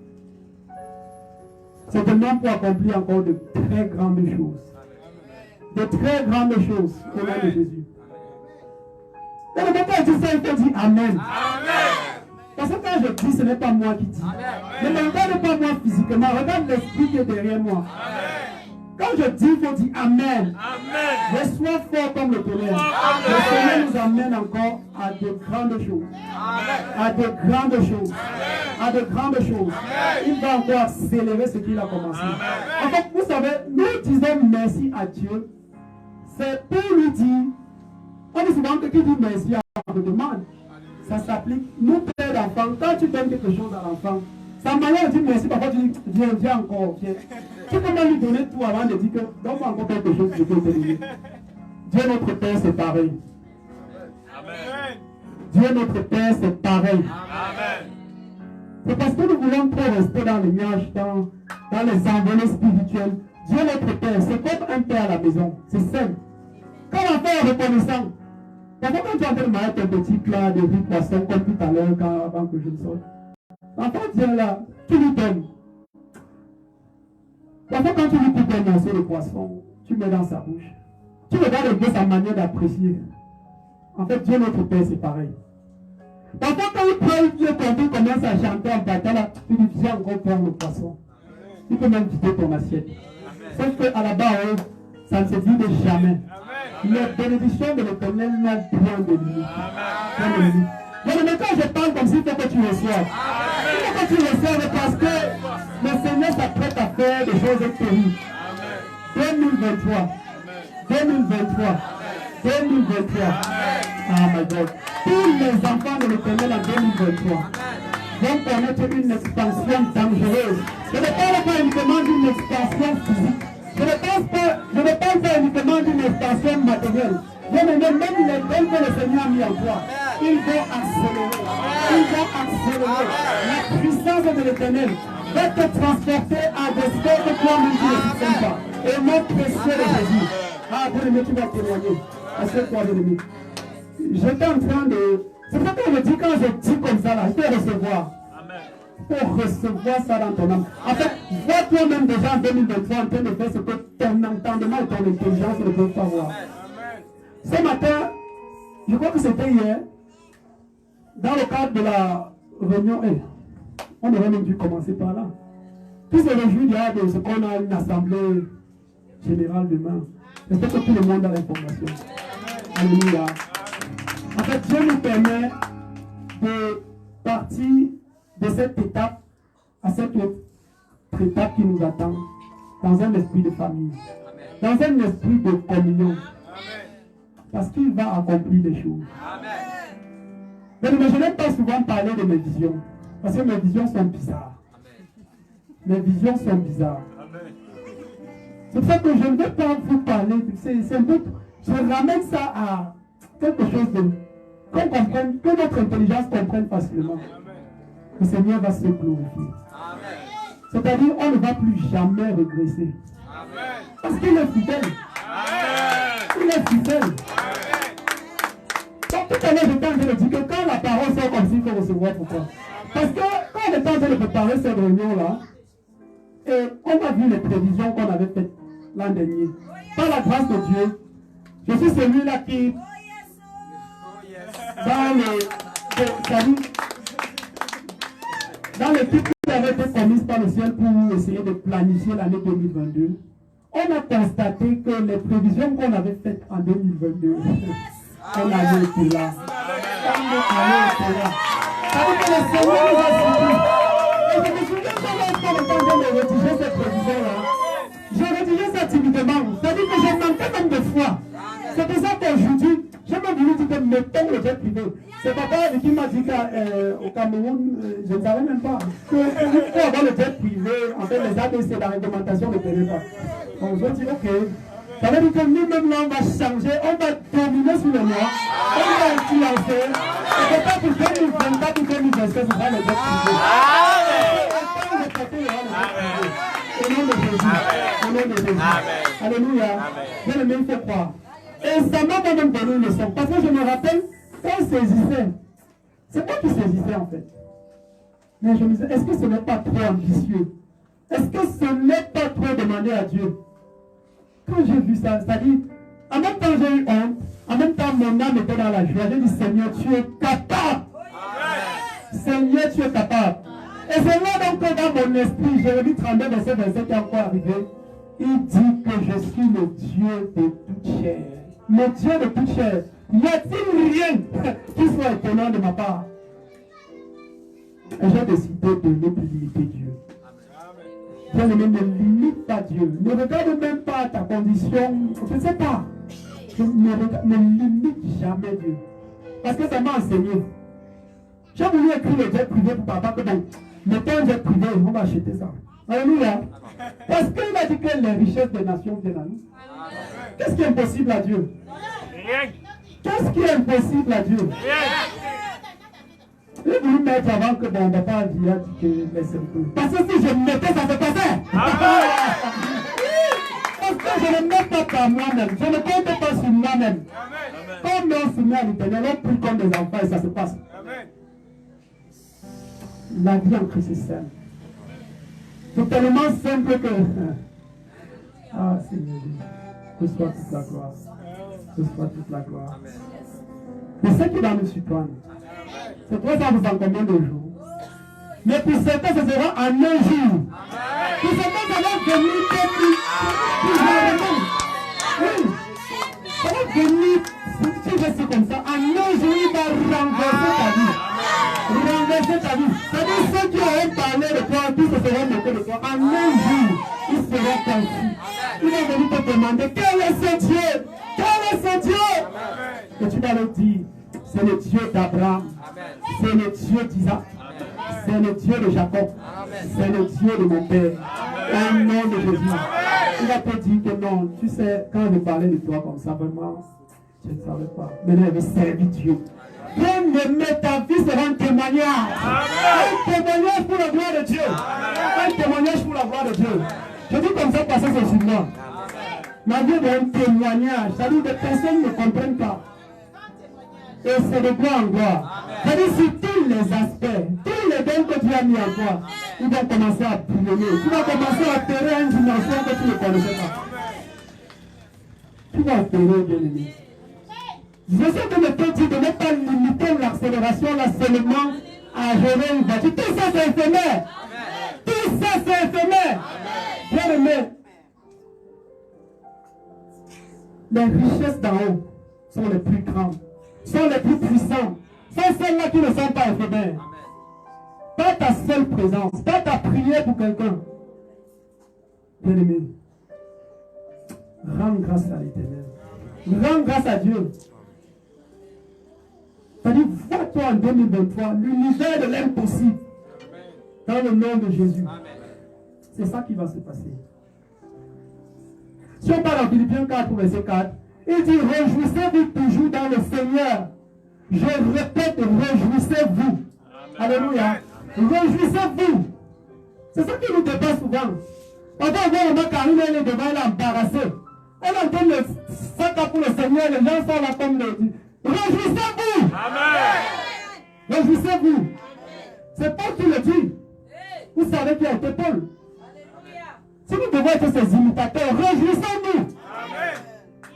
Speaker 4: Certainement pour accomplir encore de très grandes choses. De très grandes choses au nom de Jésus. Et le moment où tu sais, il faut dire Amen.
Speaker 2: Amen.
Speaker 4: Parce que quand je dis, ce n'est pas moi qui dis. Ne me regarde pas moi physiquement, regarde l'esprit qui est derrière moi. Quand je dis, il faut dire Amen. Je sois fort comme le tonnerre. Le Seigneur nous amène encore à de grandes choses. À de grandes choses. À de grandes choses. Il va encore accélérer ce qu'il a commencé. En fait, vous savez, nous disons merci à Dieu. C'est pour lui dire, on dit souvent que qui dit merci à vous demande. Ça s'applique. Nous, pères d'enfants, quand tu donnes quelque chose à l'enfant, sa manière de dire merci, parfois tu dis, viens encore, viens. Tu peux même lui donner tout avant de dire que, donne-moi encore quelque chose que je peux te donner. Dieu notre Père, c'est pareil.
Speaker 2: Amen.
Speaker 4: Dieu notre Père, c'est pareil.
Speaker 2: Amen.
Speaker 4: C'est parce que nous voulons trop rester dans les nuages, dans les envolées spirituelles. Dieu notre Père, c'est comme un père à la maison. C'est simple. Quand l'enfant est reconnaissant, parfois quand tu es en train de mettre un petit plat de riz poisson, comme tout à l'heure, avant que je ne sorte, l'enfant vient là, tu lui donnes. Parfois, quand tu lui coupes un morceau de poisson, tu mets dans sa bouche. Tu regardes un peu sa manière d'apprécier. En fait, Dieu notre Père, c'est pareil. Parfois, quand il prend, Dieu commence à chanter en bataille, là, tu lui viens encore prendre le poisson. Tu peux même vider ton assiette. Sauf qu'à la base, ça ne se vide jamais. Les bénédictions de l'Éternel n'ont point de limite. Mais quand je parle comme ça, il faut que tu reçoives. Il faut que tu reçoives parce que le Seigneur s'apprête à faire des choses terribles. 2023. 2023. 2023. Ah my God. Tous les enfants de l'Éternel en 2023 vont connaître une expansion dangereuse. Je ne parle pas uniquement d'une expansion physique. Je ne parle pas uniquement d'une expansion matérielle. Même les dons que le Seigneur a mis en toi, ils vont accélérer. Ils vont accélérer. La puissance de l'Éternel va te transporter à des sphères que toi-même tu ne sais pas. Et mon précieux de Jésus. Ah, bien-aimé, tu vas témoigner. Assieds-toi, bien-aimé. J'étais en train de... C'est pour ça qu'on me dit, quand je dis comme ça, là, il faut recevoir. Il faut recevoir ça dans ton âme. En fait, vois toi-même déjà en 2023 en train de faire ce que ton entendement et ton intelligence ne peuvent pas voir. Ce matin, je crois que c'était hier, dans le cadre de la réunion, on aurait même dû commencer par là. Puis se réjouir de ce qu'on a une assemblée générale demain. J'espère que tout le monde a l'information. Alléluia. En fait, Dieu nous permet de partir de cette étape à cette autre étape qui nous attend dans un esprit de famille, dans un esprit de communion. Parce qu'il va accomplir des choses. Mais je n'aime pas souvent parler de mes visions. Parce que mes visions sont bizarres. Mes visions sont bizarres. C'est pour ça que je ne vais pas vous parler. C'est un peu. Je ramène ça à quelque chose de. Qu'on comprenne, que notre intelligence comprenne facilement. Le Seigneur va se glorifier. C'est-à-dire, on ne va plus jamais régresser. Parce qu'il est fidèle. Il est fidèle. Donc, tout à l'heure, j'étais en train de dire que quand la parole sort comme ça, il faut recevoir pourquoi. Parce que quand on était en train de préparer cette réunion-là, et on a vu les prévisions qu'on avait faites l'an dernier. Par la grâce de Dieu, je suis celui-là qui, dans l'équipe qui avait été commise par le ciel pour essayer de planifier l'année 2022, on a constaté que les prévisions qu'on avait faites en 2022, on avait été là. On avait été là. C'est-à-dire que le Seigneur nous a suivis. Et je me souviens quand on était en train de rédiger cette prévision-là, j'ai rédigé ça timidement. C'est-à-dire que j'ai manqué même de foi. C'est pour ça qu'aujourd'hui, j'ai même voulu dire que mettons le jet privé. C'est papa qui m'a dit qu'au Cameroun, je ne savais même pas. Pour avoir le jet privé, en fait, les ADC, la réglementation ne permet pas. Donc je dis, ok. Ça veut dire que nous-mêmes, là, on va changer, on va dominer sur le noir, on va influencer. Et c'est pas pour 2024 ou 2025, ce sera le jet privé. Au nom de Jésus. Au nom de Jésus. Alléluia. Bien aimé, il faut croire. Et ça m'a même donné une leçon. Parce que je me rappelle, quand on saisissait, c'est moi qui saisissais en fait. Mais je me disais, est-ce que ce n'est pas trop ambitieux? Est-ce que ce n'est pas trop demander à Dieu? Quand j'ai vu ça, ça dit, en même temps j'ai eu honte, en même temps mon âme était dans la joie. J'ai dit, Seigneur, tu es capable. Seigneur, tu es capable. Et c'est là donc que dans mon esprit, Jérémie 32, verset 27 qui est encore arrivé, il dit que je suis le Dieu de toute chair. Le Dieu de toute chair. Y a-t-il rien qui soit étonnant de ma part? Et j'ai décidé de ne plus limiter Dieu. Bien-aimé, ne limite pas Dieu. Ne regarde même pas ta condition. Je ne sais pas. Ne limite jamais Dieu. Parce que ça m'a enseigné. J'ai voulu écrire le jet privé pour papa que bon, mettons un jet privé, on va acheter ça. Alléluia. Parce qu'il a dit que les richesses des nations viennent à nous. Qu'est-ce qui est impossible à Dieu?
Speaker 2: Rien.
Speaker 4: Qu'est-ce qui est impossible à Dieu? J'ai voulu mettre avant que mon papa a dit que laisse un peu. Parce que si je mettais, ça se passait. Parce que je ne mets pas par moi-même. Je ne compte pas sur moi-même. Comme on se met à l'Éternel, on prie comme des enfants et ça se passe. La vie en Christ est simple. C'est tellement simple que Ah, Seigneur Jésus. Reçois toute la gloire. Reçois toute la gloire. Je sais qu'il va nous surprendre. C'est toi, ça vous en combien de jours? Mais pour certains, ce sera en un jour. Pour certains, ça va venir plus rarement. Oui. Ça va venir, si tu restes comme ça, en un jour, il va renverser ta vie. Renverser ta vie. C'est-à-dire ceux qui auront parlé de toi, tous se seront moqués de toi. En un jour, il sera confus. Il va venir te demander, quel est ce Dieu? Quel est ce Dieu? Et tu vas leur dire, c'est le Dieu d'Abraham. C'est le Dieu d'Isaac. C'est le Dieu de Jacob. C'est le Dieu de mon Père. Au nom de Jésus. Il va te dire que non, tu sais, quand je parlais de toi comme ça, vraiment, je ne savais pas. Maintenant, il veut servir Dieu. Bien-aimé, ta vie sera un témoignage. Un témoignage pour la gloire de Dieu. Un témoignage pour la gloire de Dieu. Je dis comme ça parce que c'est sur moi. Ma vie est un témoignage. C'est-à-dire que des personnes ne comprennent pas. Et c'est de gloire en gloire. C'est-à-dire sur tous les aspects, tous les dons que tu as mis en toi, ils vont commencer à brûler. Tu vas commencer à atterrir à une dimension que tu ne connaissais pas. Tu vas atterrir, bien-aimé. Je sais que le Dieu dit de ne pas limiter l'accélération là seulement à gérer une voiture. Tout ça c'est éphémère. Tout ça c'est éphémère. Bien-aimé, les richesses d'en haut sont les plus grandes, sont les plus puissantes, sont celles-là qui ne sont pas éphémères. Pas ta seule présence, pas ta prière pour quelqu'un. Bien-aimé, rends grâce à l'Éternel. Rends grâce à Dieu. C'est-à-dire, vois-toi en 2023, l'univers de l'impossible. Dans le nom de Jésus. C'est ça qui va se passer. Si on parle en Philippiens 4, verset 4, il dit, réjouissez-vous toujours dans le Seigneur. Je répète, réjouissez-vous. Alléluia. Réjouissez-vous. C'est ça qui nous dépasse souvent. Parfois, on voit maman Karine, elle est devant, elle est embarrassée. Elle entend le sac pour le Seigneur, les gens sont là comme le dit. Réjouissez-vous.
Speaker 2: Amen.
Speaker 4: Réjouissez-vous. C'est Paul qui le dit. Vous savez qui a été Paul. Si nous devons être ses imitateurs, réjouissons-nous.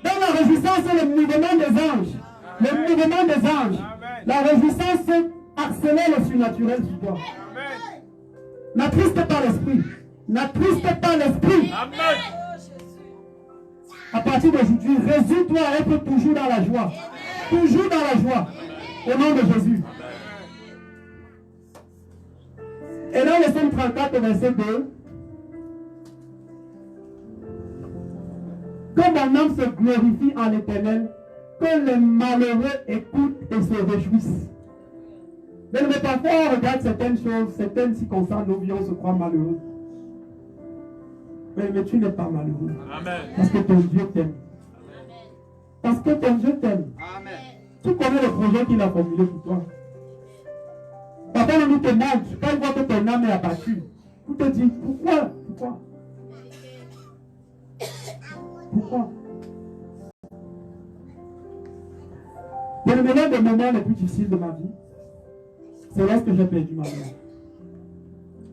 Speaker 4: Dans la réjouissance, c'est le mouvement des anges. Le mouvement des anges. La réjouissance accélère le surnaturel sur toi. N'attriste pas l'esprit. N'attriste pas l'esprit. À partir d'aujourd'hui, résous-toi à être toujours dans la joie. Toujours dans la joie. Au nom de Jésus. Et dans le Psaume 34, verset 2. Que mon âme se glorifie en l'Éternel, que les malheureux écoutent et se réjouissent. Mais parfois on regarde certaines choses, certaines circonstances, nos vies, on se croit malheureux. Mais tu n'es pas malheureux. Amen. Parce que ton Dieu t'aime. Parce que ton Dieu t'aime. Tu connais le projet qu'il a formulé pour toi. Papa nous te montre, quand il voit que ton âme est abattue, tu te dis, pourquoi? Pourquoi? C'est le moment des moments les plus difficiles de ma vie. C'est lorsque j'ai perdu ma mère.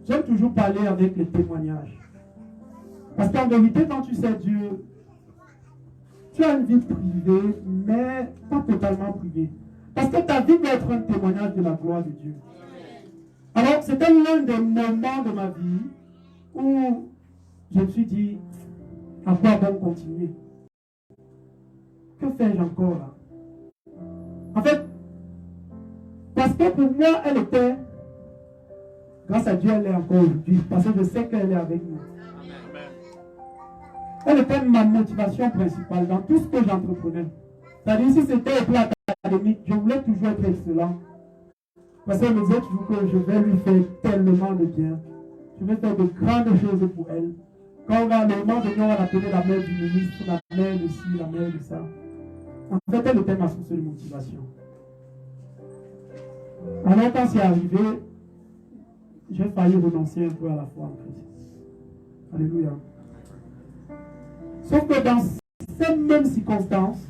Speaker 4: J'aime toujours parler avec les témoignages. Parce qu'en vérité, quand tu sais Dieu, tu as une vie privée, mais pas totalement privée. Parce que ta vie doit être un témoignage de la gloire de Dieu. Alors, c'était l'un des moments de ma vie où je me suis dit, à quoi bon continuer? Que fais-je encore là? En fait, parce que pour moi, elle était, grâce à Dieu, elle est encore aujourd'hui, parce que je sais qu'elle est avec nous. Elle était ma motivation principale dans tout ce que j'entreprenais. C'est-à-dire, si c'était au plan académique, je voulais toujours être excellent. Parce qu'elle me disait toujours que je vais lui faire tellement de bien. Je vais faire de grandes choses pour elle. Quand on va à le moment donné, on va l'appeler la mère du ministre, la mère de ci, la mère de ça. En fait, elle était ma source de motivation. Alors, quand c'est arrivé, j'ai failli renoncer un peu à la foi en Christ. Alléluia. Sauf que dans ces mêmes circonstances,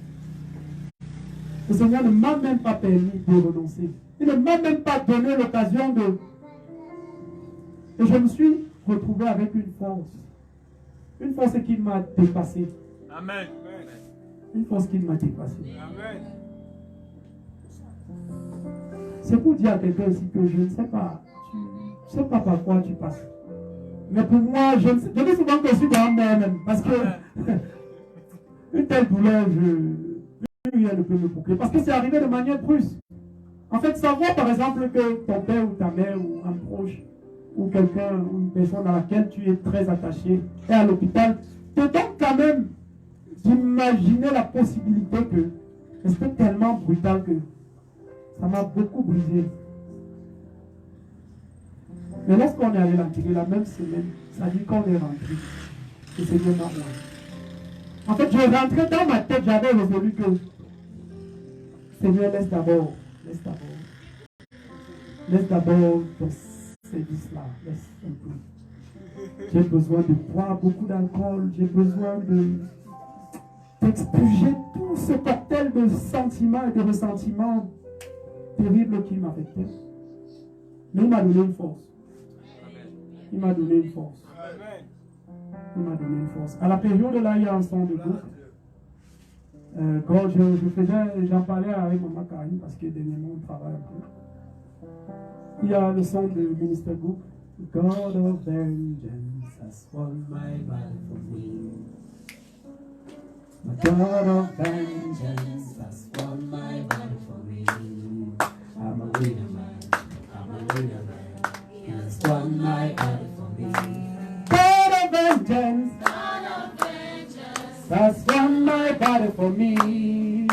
Speaker 4: le Seigneur ne m'a même pas permis de renoncer. Il ne m'a même pas donné l'occasion de... Et je me suis retrouvé avec une force, Une force qui m'a dépassé.
Speaker 2: Amen.
Speaker 4: Une force qui m'a dépassé.
Speaker 2: Amen.
Speaker 4: C'est pour dire à quelqu'un ici que je ne sais pas. Tu ne sais pas par quoi tu passes. Mais pour moi, je dis souvent que je suis dans moi-même. Parce que une telle douleur, rien ne peut me boucler. Parce que c'est arrivé de manière brusque. En fait, savoir par exemple que ton père ou ta mère ou un proche ou quelqu'un ou une personne à laquelle tu es très attaché est à l'hôpital, te donne quand même d'imaginer la possibilité que c'était tellement brutal que ça m'a beaucoup brisé. Mais lorsqu'on est allé l'enterrer la même semaine, ça dit qu'on est rentré. Et c'est bien normal. En fait, je rentrais dans ma tête, j'avais résolu que Seigneur, laisse d'abord ton service-là, laisse un peu. J'ai besoin de boire beaucoup d'alcool, j'ai besoin d'expurger tout ce cocktail de sentiments et de ressentiments terribles qui m'affectaient. Mais il m'a donné une force. Il m'a donné une force. Il m'a donné une force. À la période là, il y a un son de groupe. Quand j'en parlais avec Maman Karine parce que dernièrement on travaille un peu. Il y a le son de Minister Group. God of vengeance has won my battle for me. God of vengeance has won my battle for me. I'm a winner man. I'm a winner man. He has won my battle for me. God of vengeance has won my battle for me.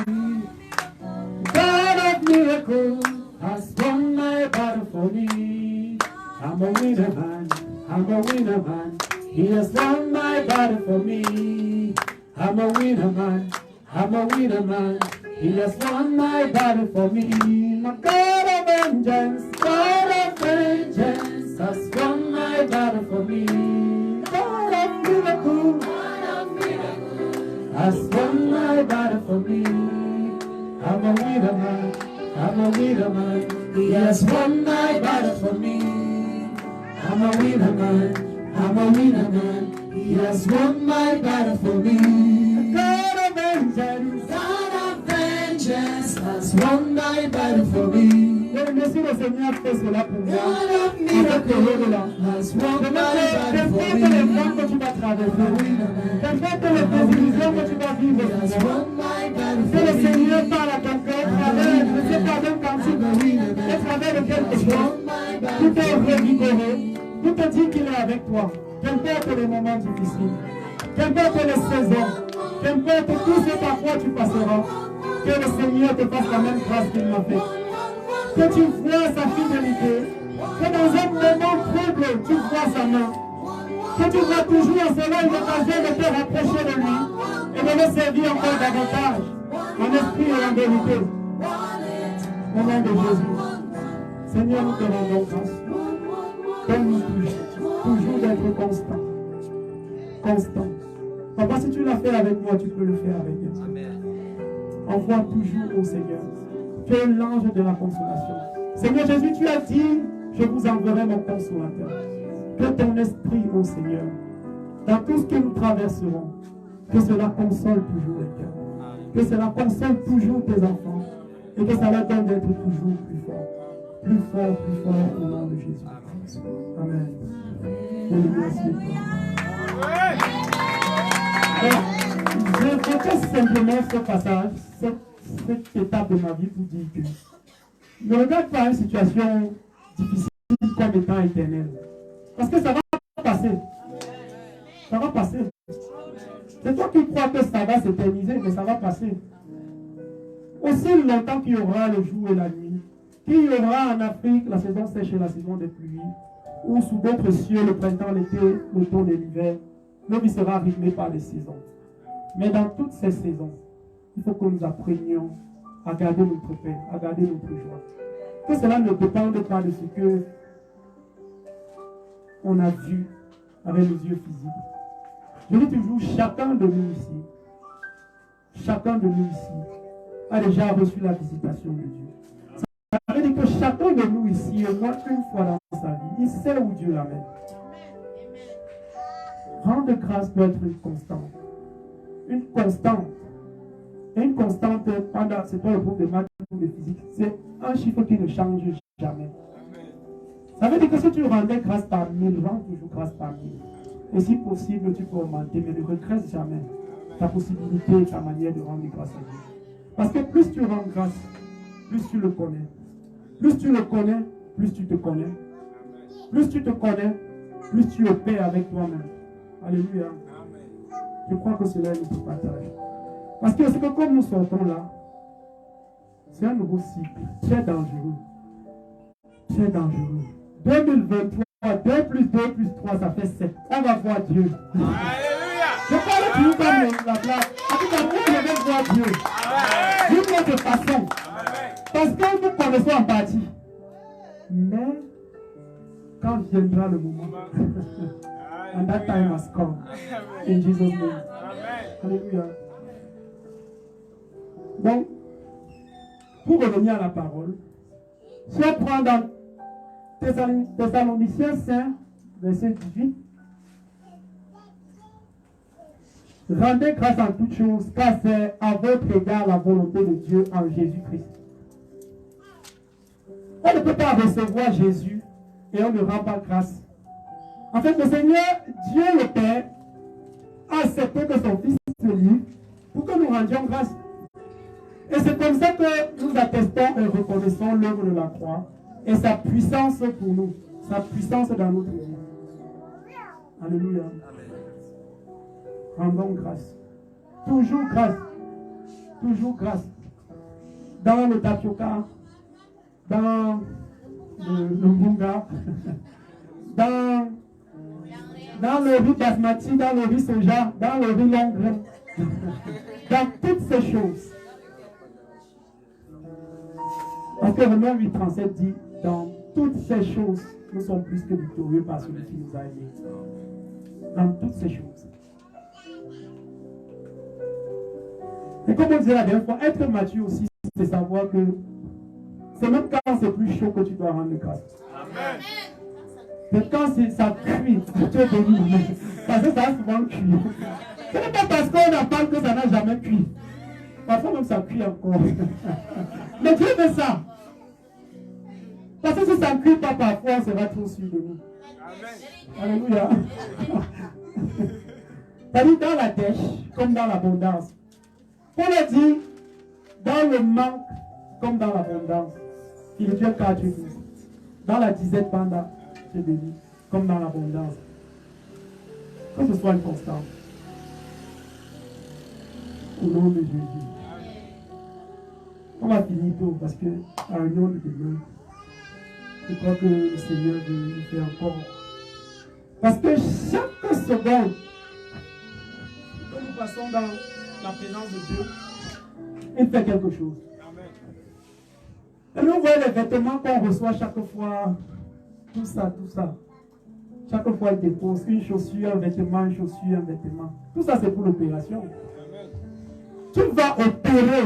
Speaker 4: God of miracles has won my battle for me. I'm a winner man. I'm a winner man. He has won my battle for me. I'm a winner man. I'm a winner man. He has won my battle for me. My God of vengeance has won my battle for me. God of miracles has won my battle for me. I'm a winner man. I'm a winner man. He has won my battle for me. I'm a winner man. I'm a winner man. He has won my battle for me. God of vengeance has won my battle for me. Merci le Seigneur fait cela pour moi. Has won my battle for me. Les femmes que tu vas traverser, les désillusions que tu vas vivre, que le Seigneur parle à ton cœur, je ne sais pas même quand tu à travers de quelque chose, tout est revigoré, tout te dit qu'il est avec toi, qu'importe les moments difficiles, qu'importe les saisons, qu'importe tout ce par quoi tu passeras, que le Seigneur te fasse la même grâce qu'il m'a fait. Que tu vois sa fidélité, que dans un moment trouble, tu vois sa main, que tu vois toujours cela une occasion de te rapprocher de lui et de le servir encore davantage, en esprit et en vérité. Au nom de Jésus, Seigneur, nous te rendons grâce. Donne-nous toujours d'être constant. Constant. Papa, si tu l'as fait avec moi, tu peux le faire avec elle. Envoie toujours au Seigneur. Tu es l'ange de la consolation. Seigneur Jésus, tu as dit, je vous enverrai mon consolateur. Que ton esprit, mon Seigneur, dans tout ce que nous traverserons, que cela console toujours les cœurs. Que cela console toujours tes enfants. Et que ça leur donne d'être toujours plus fort. Plus fort, plus fort au nom de Jésus. Amen. Je vous remercie. Alors, je fais simplement ce passage, cette étape de ma vie pour dire que ne regarde pas une situation difficile comme étant éternelle. Parce que ça va passer. Ça va passer. C'est toi qui crois que ça va s'éterniser, mais ça va passer. Aussi longtemps qu'il y aura le jour et la nuit, qu'il y aura en Afrique la saison sèche et la saison des pluies, ou sous d'autres cieux le printemps, l'été, l'automne et l'hiver, l'homme y sera rythmé par les saisons. Mais dans toutes ces saisons, il faut que nous apprenions à garder notre paix, à garder notre joie. Que cela ne dépende pas de ce que on a vu avec les yeux physiques. Je dis toujours, chacun de nous ici a déjà reçu la visitation de Dieu. Ça veut dire que chacun de nous ici, au moins une fois dans sa vie, il sait où Dieu l'amène. Rendre grâce peut être une constante. Une constante. Et une constante, c'est pas le groupe de maths ou de physique, c'est un chiffre qui ne change jamais. Ça veut dire que si tu rendais grâce par 1000, rends toujours grâce par 1000. Et si possible, tu peux augmenter, mais ne regrette jamais ta possibilité et ta manière de rendre grâce à Dieu. Parce que plus tu rends grâce, plus tu le connais. Plus tu le connais, plus tu te connais. Plus tu te connais, plus tu es paix avec toi-même. Alléluia. Je crois que cela est notre partage. Parce que c'est que comme nous sortons là, c'est un nouveau cycle très dangereux. Très dangereux. 2023, 2 plus 2 plus 3, ça fait 7. On va voir Dieu.
Speaker 2: Alléluia.
Speaker 4: Je parle toujours comme la place. En tout cas, nous devons voir Dieu. D'une autre façon. Parce que nous connaissons en partie. Mais, quand viendra le moment, and that time has come. In Jesus' name. Alléluia. Donc, pour revenir à la parole, si on prend dans Thessaloniciens 5, verset 18, rendez grâce en toutes choses, car c'est à votre égard la volonté de Dieu en Jésus-Christ. On ne peut pas recevoir Jésus et on ne rend pas grâce. En fait, le Seigneur, Dieu le Père, a accepté que son Fils se livre pour que nous rendions grâce. Et c'est comme ça que nous attestons et reconnaissons l'œuvre de la croix et sa puissance pour nous, sa puissance dans notre vie. Alléluia. Rendons grâce. Toujours grâce. Toujours grâce. Dans le tapioca, dans le bunga, dans le riz basmati, dans le riz soja, dans le riz long grain, dans toutes ces choses. Parce que Romains 8,37 dit, dans toutes ces choses, nous sommes plus que victorieux par celui qui nous a aimés. Dans toutes ces choses. Et comme on disait la dernière fois, être mature aussi, c'est savoir que c'est même quand c'est plus chaud que tu dois rendre grâce.
Speaker 2: Amen.
Speaker 4: Mais quand ça cuit, tu es béni. Parce que ça a souvent cuit. Ce n'est pas parce qu'on a parlé que ça n'a jamais cuit. Parfois même ça cuit encore. Mais Dieu fait ça. Parce que si ça ne cuit pas parfois, on sera trop sûr de nous. Amen. Alléluia. C'est-à-dire dans la dèche, comme dans l'abondance. Paul a dit, dans le manque, comme dans l'abondance. Philippiens 4, 12. Dans la disette pendant, je bénis, comme dans l'abondance. Que ce soit une constante. Au nom de Jésus. On va finir tôt parce que à un nom de demain, je crois que le Seigneur veut nous faire encore. Parce que chaque seconde que nous passons dans la présence de Dieu, il fait quelque chose. Et nous voyons les vêtements qu'on reçoit chaque fois, tout ça. Chaque fois, il dépose une chaussure, un vêtement, une chaussure, un vêtement. Tout ça, c'est pour l'opération. Tu vas opérer.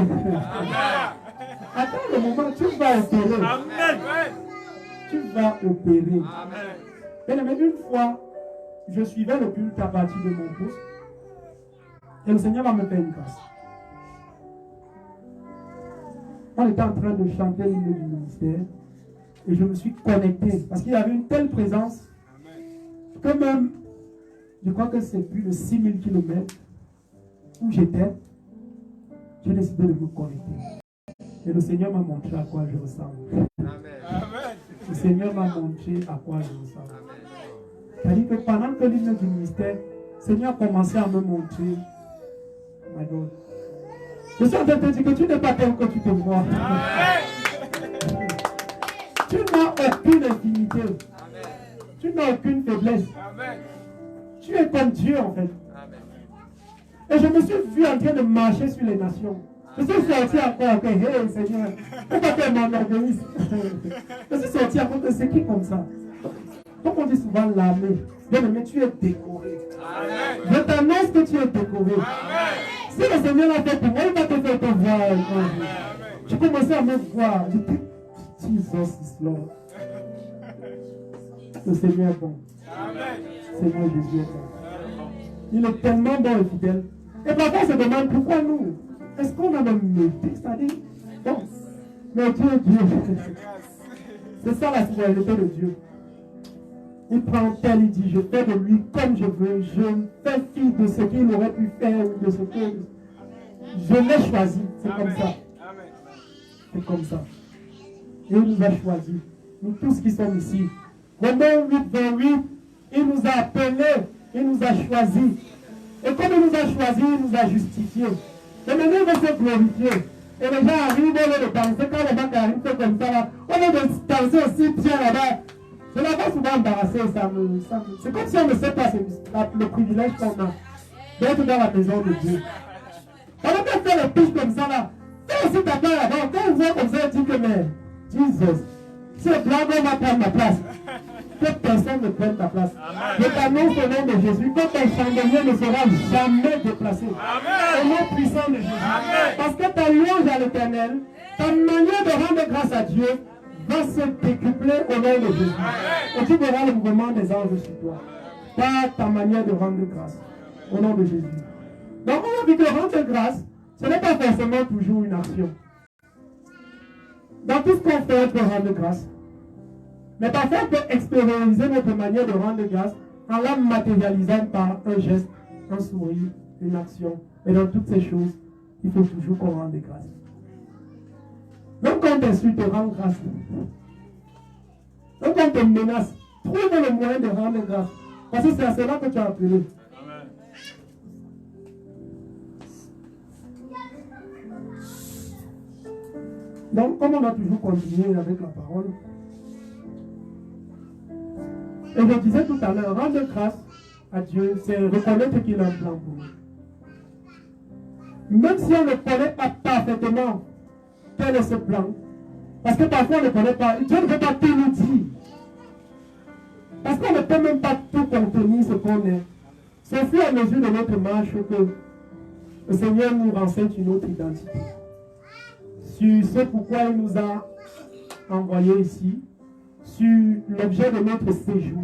Speaker 4: Attends le moment, tu vas opérer.
Speaker 2: Amen.
Speaker 4: Tu vas opérer.
Speaker 2: Amen.
Speaker 4: Mais une fois, je suivais le culte à partir de mon poste. Et le Seigneur va me faire une grâce. On était en train de chanter l'hymne du ministère. Et je me suis connecté. Parce qu'il y avait une telle présence. Que même, je crois que c'est plus de 6000 km où j'étais. J'ai décidé de me connecter. Et le Seigneur m'a montré à quoi je ressemble.
Speaker 2: Amen.
Speaker 4: Le Seigneur m'a montré à quoi je ressemble. C'est-à-dire que pendant que l'hymne du ministère, le Seigneur a commencé à me montrer. My God. Je suis en train de te dire que tu n'es pas tel que tu te vois. Tu n'as aucune intimité. Tu n'as aucune faiblesse.
Speaker 2: Amen.
Speaker 4: Tu es comme Dieu en fait. Et je me suis vu en train de marcher sur les nations. Je suis sorti encore que, hey Seigneur, pourquoi tu m'organises? Je suis sorti encore que c'est qui comme ça? Comme on dit souvent l'armée. Bien aimé, tu es décoré.
Speaker 2: Amen.
Speaker 4: Je t'annonce que tu es décoré.
Speaker 2: Amen.
Speaker 4: Si le Seigneur l'a fait pour moi, il va te faire te voir. Je commençais à me voir. Je dis, Jesus is Lord. Le Seigneur est bon.
Speaker 2: Amen.
Speaker 4: Seigneur Jésus est bon. Il est tellement bon et fidèle. Et parfois on se demande pourquoi nous. Est-ce qu'on a même mérité? C'est-à-dire, bon, mais Dieu est Dieu. C'est ça la souveraineté de Dieu. Il prend tel, il dit, je fais de lui comme je veux. Je fais fi de ce qu'il aurait pu faire ou de ce que je l'ai choisi. C'est comme ça. C'est comme ça. Et il nous a choisis. Nous tous qui sommes ici. Romains 8, 28, il nous a appelés, il nous a choisis. Et comme il nous a choisis, il nous a justifiés. Et maintenant, il va se glorifier. Et les gens arrivent, au lieu de penser, quand les gens arrivent comme ça, là, au lieu de penser aussi bien là-bas, je la vois souvent embarrassée. C'est comme si on ne sait pas le privilège qu'on a d'être dans la maison de Dieu. On va pas faire le pitch comme ça là. Fais aussi ta part là-bas. Quand on voit comme ça, on dit que mais, Jesus, c'est blanc, on va prendre ma place. Que personne ne prenne ta place. Je t'annonce au nom de Jésus que ton chandelier ne sera jamais déplacé. Au nom puissant de Jésus. Amen. Parce que ta louange à l'Éternel, ta manière de rendre grâce à Dieu va se décupler au nom de Jésus. Amen. Et tu verras le mouvement des anges sur toi. Par ta manière de rendre grâce. Au nom de Jésus. Donc on a vu que rendre grâce, ce n'est pas forcément toujours une action. Dans tout ce qu'on fait, on peut rendre grâce. Mais parfois, on peut expériencer notre manière de rendre grâce en la matérialisant par un geste, un sourire, une action. Et dans toutes ces choses, il faut toujours qu'on rende grâce. Donc quand on t'insulte, rends grâce. Donc quand on te menace, trouve le moyen de rendre grâce. Parce que c'est à cela que tu as appelé. Amen. Donc, comme on a toujours continué avec la parole, et je disais tout à l'heure, rendre grâce à Dieu, c'est reconnaître qu'il a un plan pour nous. Même si on ne connaît pas parfaitement quel est ce plan, parce que parfois on ne connaît pas, Dieu ne veut pas tout nous dire. Parce qu'on ne peut même pas tout contenir ce qu'on est. C'est au fur et à mesure de notre marche que le Seigneur nous renseigne sur notre identité. Sur ce pourquoi il nous a envoyés ici, sur l'objet de notre séjour,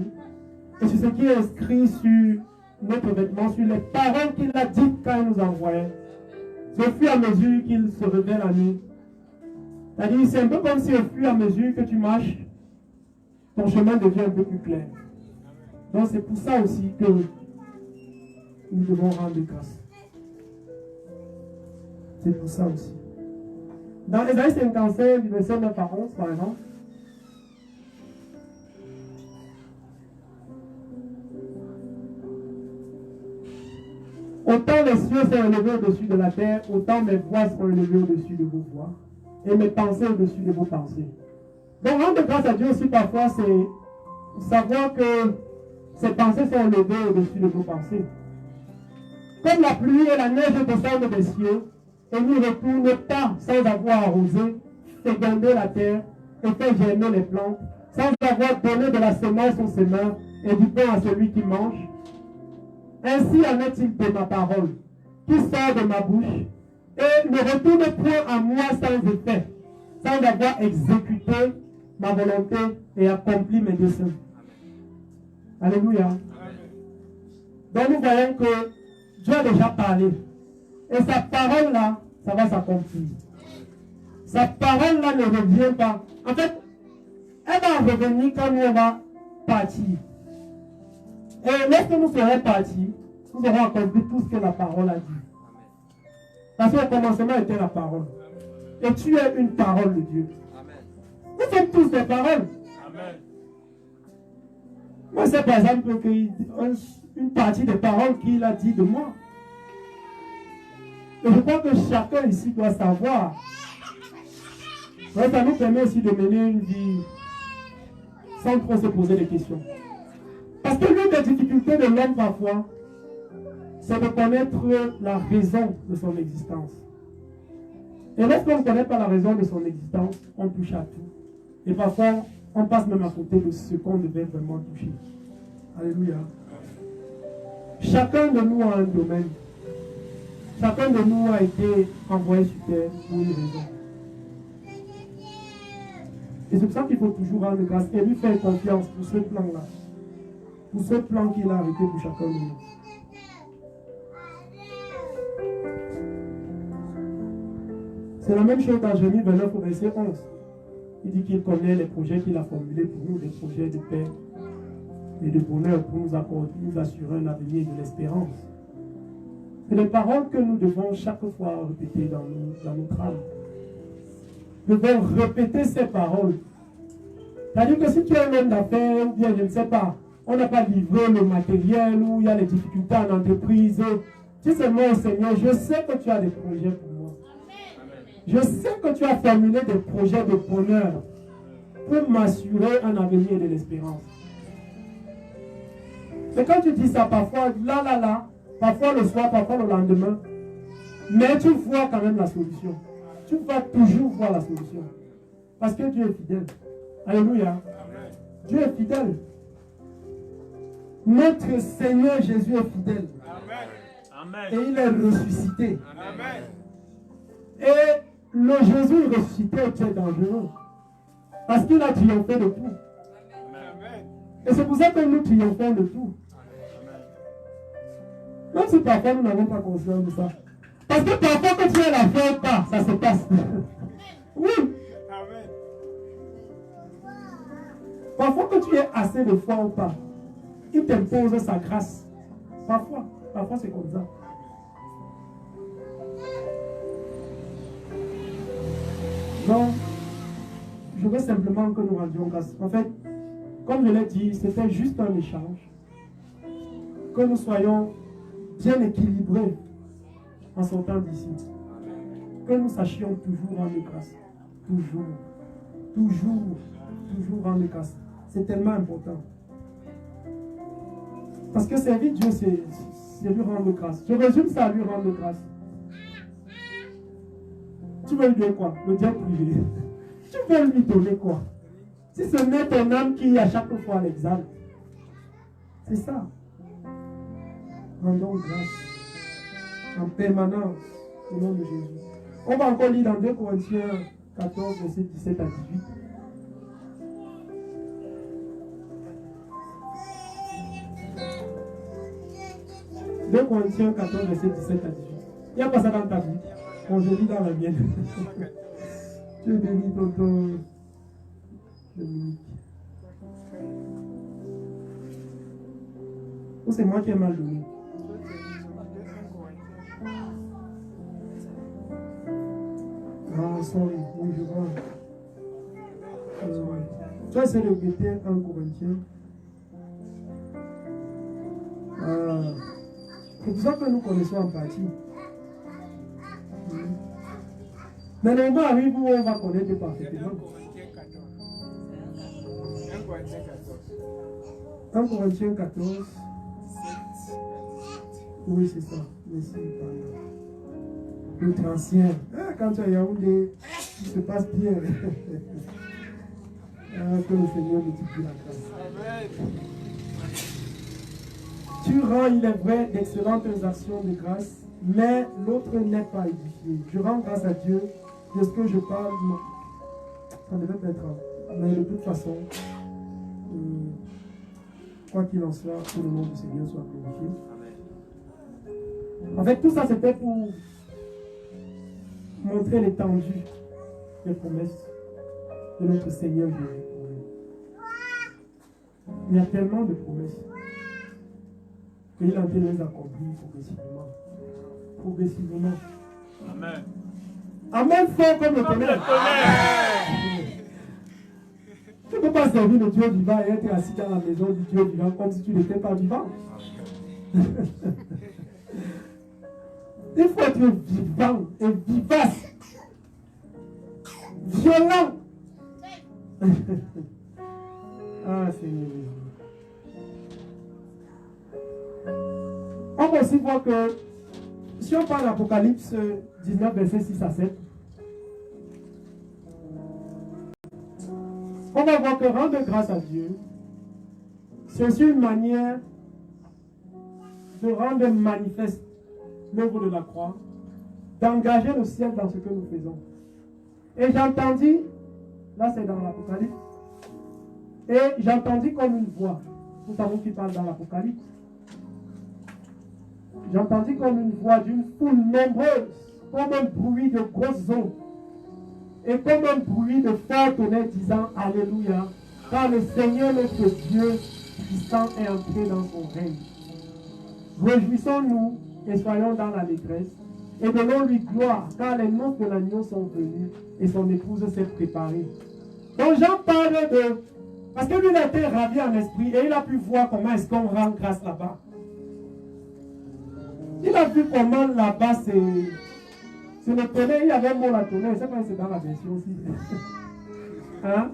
Speaker 4: et sur ce qui est inscrit sur notre vêtement, sur les paroles qu'il a dites quand il nous envoyait. C'est au fur et à mesure qu'il se révèle à nous. C'est-à-dire, c'est un peu comme si au fur et à mesure que tu marches, ton chemin devient un peu plus clair. Donc c'est pour ça aussi que nous devons rendre grâce. C'est pour ça aussi. Dans Ésaïe 55, du verset 9 à 11, par exemple, autant les cieux sont élevés au-dessus de la terre, autant mes voix sont élevées au-dessus de vos voix, et mes pensées au-dessus de vos pensées. Donc rendre grâce à Dieu aussi parfois, c'est savoir que ses pensées sont élevées au-dessus de vos pensées. Comme la pluie et la neige descendent des cieux, et n'y retournent pas sans avoir arrosé, fécondé la terre, et fait germer les plantes, sans avoir donné de la semence aux semeurs, et du pain à celui qui mange. Ainsi en est-il de ma parole, qui sort de ma bouche, et ne retourne point à moi sans effet, sans avoir exécuté ma volonté et accompli mes desseins. Alléluia. Amen. Donc nous voyons que Dieu a déjà parlé. Et sa parole là, ça va s'accomplir. Sa parole là ne revient pas. En fait, elle va revenir quand nous on va partir. Et lorsque nous serons partis, nous aurons accompli tout ce que la parole a dit. Parce qu'au commencement était la parole. Et tu es une parole de Dieu. Nous sommes tous des paroles. Amen. Moi, c'est par exemple une partie des paroles qu'il a dit de moi. Et je crois que chacun ici doit savoir. Ça nous permet aussi de mener une vie sans trop se poser des questions. Parce que l'une des difficultés de l'homme parfois, c'est de connaître la raison de son existence. Et lorsqu'on ne connaît pas la raison de son existence, on touche à tout. Et parfois, on passe même à côté de ce qu'on devait vraiment toucher. Alléluia. Chacun de nous a un domaine. Chacun de nous a été envoyé sur terre pour une raison. Et c'est pour ça qu'il faut toujours rendre grâce et lui faire confiance pour ce plan-là. Pour ce plan qu'il a arrêté pour chacun de nous.
Speaker 5: C'est la même chose dans Jérémie 29 au verset 11. Il dit qu'il connaît les projets qu'il a formulés pour nous, des projets de paix et de bonheur pour nous accorder, nous assurer un avenir et de l'espérance. C'est les paroles que nous devons chaque fois répéter dans notre âme. Nous devons répéter ces paroles. C'est-à-dire que si tu es un homme d'affaires, ou bien je ne sais pas, on n'a pas livré le matériel, ou il y a des difficultés en entreprise, tu sais, mon Seigneur, je sais que tu as des projets pour moi. Je sais que tu as formulé des projets de bonheur pour m'assurer un avenir et de l'espérance. Mais quand tu dis ça, parfois, parfois le soir, parfois le lendemain, mais tu vois quand même la solution. Tu vas toujours voir la solution. Parce que Dieu est fidèle. Alléluia. Dieu est fidèle. Notre Seigneur Jésus est fidèle. Amen. Et il est ressuscité. Amen. Et le Jésus ressuscité est dangereux. Parce qu'il a triomphé de tout. Amen. Et c'est pour ça que nous triomphons de tout. Même si parfois nous n'avons pas conscience de ça. Parce que parfois quand tu es la fin ou pas, ça se passe. Oui. Amen. Parfois quand tu es assez de foi ou pas, il t'impose sa grâce. Parfois c'est comme ça. Donc, je veux simplement que nous rendions grâce. En fait, comme je l'ai dit, c'était juste un échange. Que nous soyons bien équilibrés en sortant d'ici. Que nous sachions toujours rendre grâce. Toujours rendre grâce. C'est tellement important. Parce que servir Dieu, c'est lui rendre grâce. Je résume ça à lui rendre grâce. Tu veux lui donner quoi? Le Dieu privé. Tu veux lui donner quoi? Si ce n'est ton âme qui à chaque fois l'exalte. C'est ça. Rendons grâce en permanence au nom de Jésus. On va encore lire dans 2 Corinthiens 14, verset 17 à 18. 2 Corinthiens 14, verset 17 à 18. Il n'y a pas ça dans ta vie. Bon, je lis dans la mienne. Tu es béni, tonton Dominique. Ou c'est moi qui ai mal donné? Ah, sorry, oui, je vois. Tu essaies de guetter 1 Corinthiens. C'est pour ça que nous connaissons en partie. Mais le moment arrive où on va connaître parfaitement. 1 Corinthiens 14. Oui, c'est ça. Merci, le ancien. Quand tu es à Yaoundé, il se passe bien. Que le Seigneur multiplie la grâce. Tu rends, il est vrai, d'excellentes actions de grâce, mais l'autre n'est pas édifié. Je rends grâce à Dieu de ce que je parle. Ça devait pas être. Mais de toute façon, quoi qu'il en soit, que le nom du Seigneur soit glorifié. En fait, tout ça, c'était pour montrer l'étendue des promesses de notre Seigneur Jésus. Il y a tellement de promesses. Et il a été les accomplir progressivement. Progressivement. Amen. Amen fort comme le tonnerre. Tu ne peux pas servir le Dieu vivant et être assis dans la maison du Dieu vivant comme si tu n'étais pas vivant. Il faut être vivant et vivace. Violent. Ah, Seigneur. On va aussi voir que si on parle d'Apocalypse 19, verset 6 à 7, on va voir que rendre grâce à Dieu, c'est aussi une manière de rendre manifeste l'œuvre de la croix, d'engager le ciel dans ce que nous faisons. Et j'entendis, là c'est dans l'Apocalypse, et j'entendis comme une voix, nous savons qui parle dans l'Apocalypse, j'entendis comme une voix d'une foule nombreuse, comme un bruit de grosses eaux, et comme un bruit de fort tonnerre disant Alléluia, car le Seigneur notre Dieu puissant est entré dans son règne. Réjouissons-nous et soyons dans l'allégresse et donnons-lui gloire, car les noces de l'agneau sont venues et son épouse s'est préparée. Donc Jean parle de... Parce que lui, il a été ravi en esprit et il a pu voir comment est-ce qu'on rend grâce là-bas. Il a vu comment là-bas c'est le tonnerre, il y avait un mot la tonnerre, je ne sais pas si c'est dans la version aussi. Hein?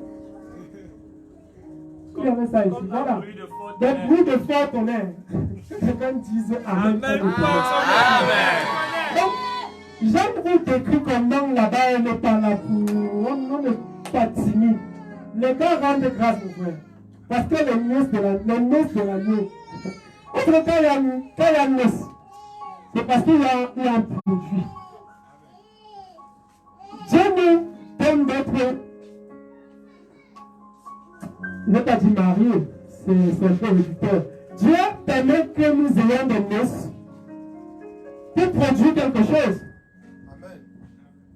Speaker 5: Il y avait ça ici, voilà. Des bruits de fort tonnerre. Quelqu'un dise Amen. Amen. Donc, Jean vous décrit comment là-bas, on n'est pas là pour... On n'est pas timide. Les gars rendent grâce aux frères. Parce que les noces de l'agneau. Quand il y a une noce, c'est parce qu'il y a un produit. Dieu nous donne d'être, je n'ai pas dit marié, c'est un peu réducteur. Dieu permet que nous ayons des noces pour produire quelque chose.
Speaker 2: Amen.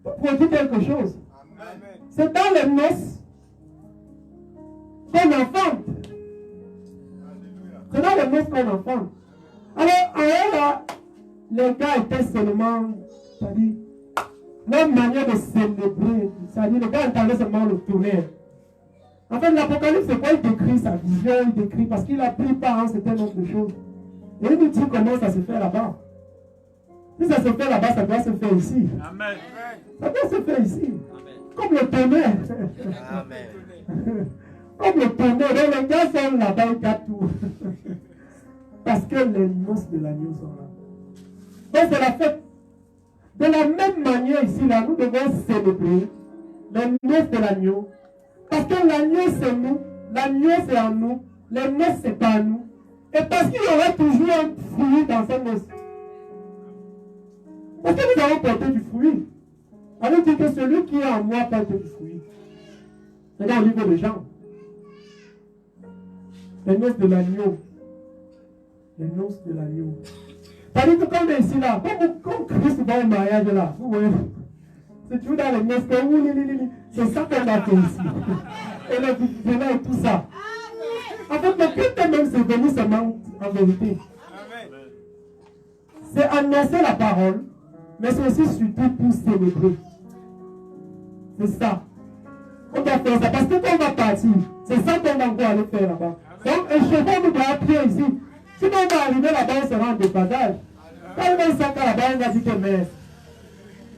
Speaker 5: Pour produire quelque chose.
Speaker 2: Amen.
Speaker 5: C'est dans les noces qu'on enfante. C'est dans les noces qu'on enfante. Alors, en là, les gars étaient seulement, c'est-à-dire, leur manière de célébrer, c'est-à-dire, les gars entendaient seulement le tonnerre. En fait, l'Apocalypse, c'est quoi? Il décrit sa vision, il décrit, parce qu'il a pris part à un certain nombre de choses. Et il nous dit comment ça se fait là-bas. Si ça se fait là-bas, ça doit se faire ici.
Speaker 2: Amen.
Speaker 5: Ça doit se faire ici.
Speaker 6: Amen.
Speaker 5: Comme le tonnerre.
Speaker 6: Amen.
Speaker 5: Comme le tonnerre. Donc les gars sont là-bas, ils gâtent tout. Parce que les noces de l'agneau sont là. Donc c'est la fête. De la même manière ici, là, nous devons célébrer les noces de l'agneau. Parce que l'agneau c'est nous, l'agneau c'est en nous, les noces c'est pas nous. Et parce qu'il y aura toujours un fruit dans ces noces. Parce que nous avons porté du fruit. On nous dit que celui qui est en moi porte du fruit. C'est dans le livre de Jean. Les noces de l'agneau. Les noces de l'agneau. C'est-à-dire que quand on est ici là, quand Christ va au mariage là, vous voyez, c'est toujours dans les noces que c'est ça qu'on a fait ici. Et le vivant et tout ça. En fait, le Christ même c'est venu seulement en vérité. C'est annoncer la parole, mais c'est aussi surtout pour célébrer. C'est ça. On doit faire ça. Parce que quand on va partir, c'est ça qu'on va encore aller faire là-bas. Donc, un chauffeur nous doit prier ici. Sinon, on va arriver là-bas, on sera en débandage. Quand on va s'en là-bas, on va dire que mais.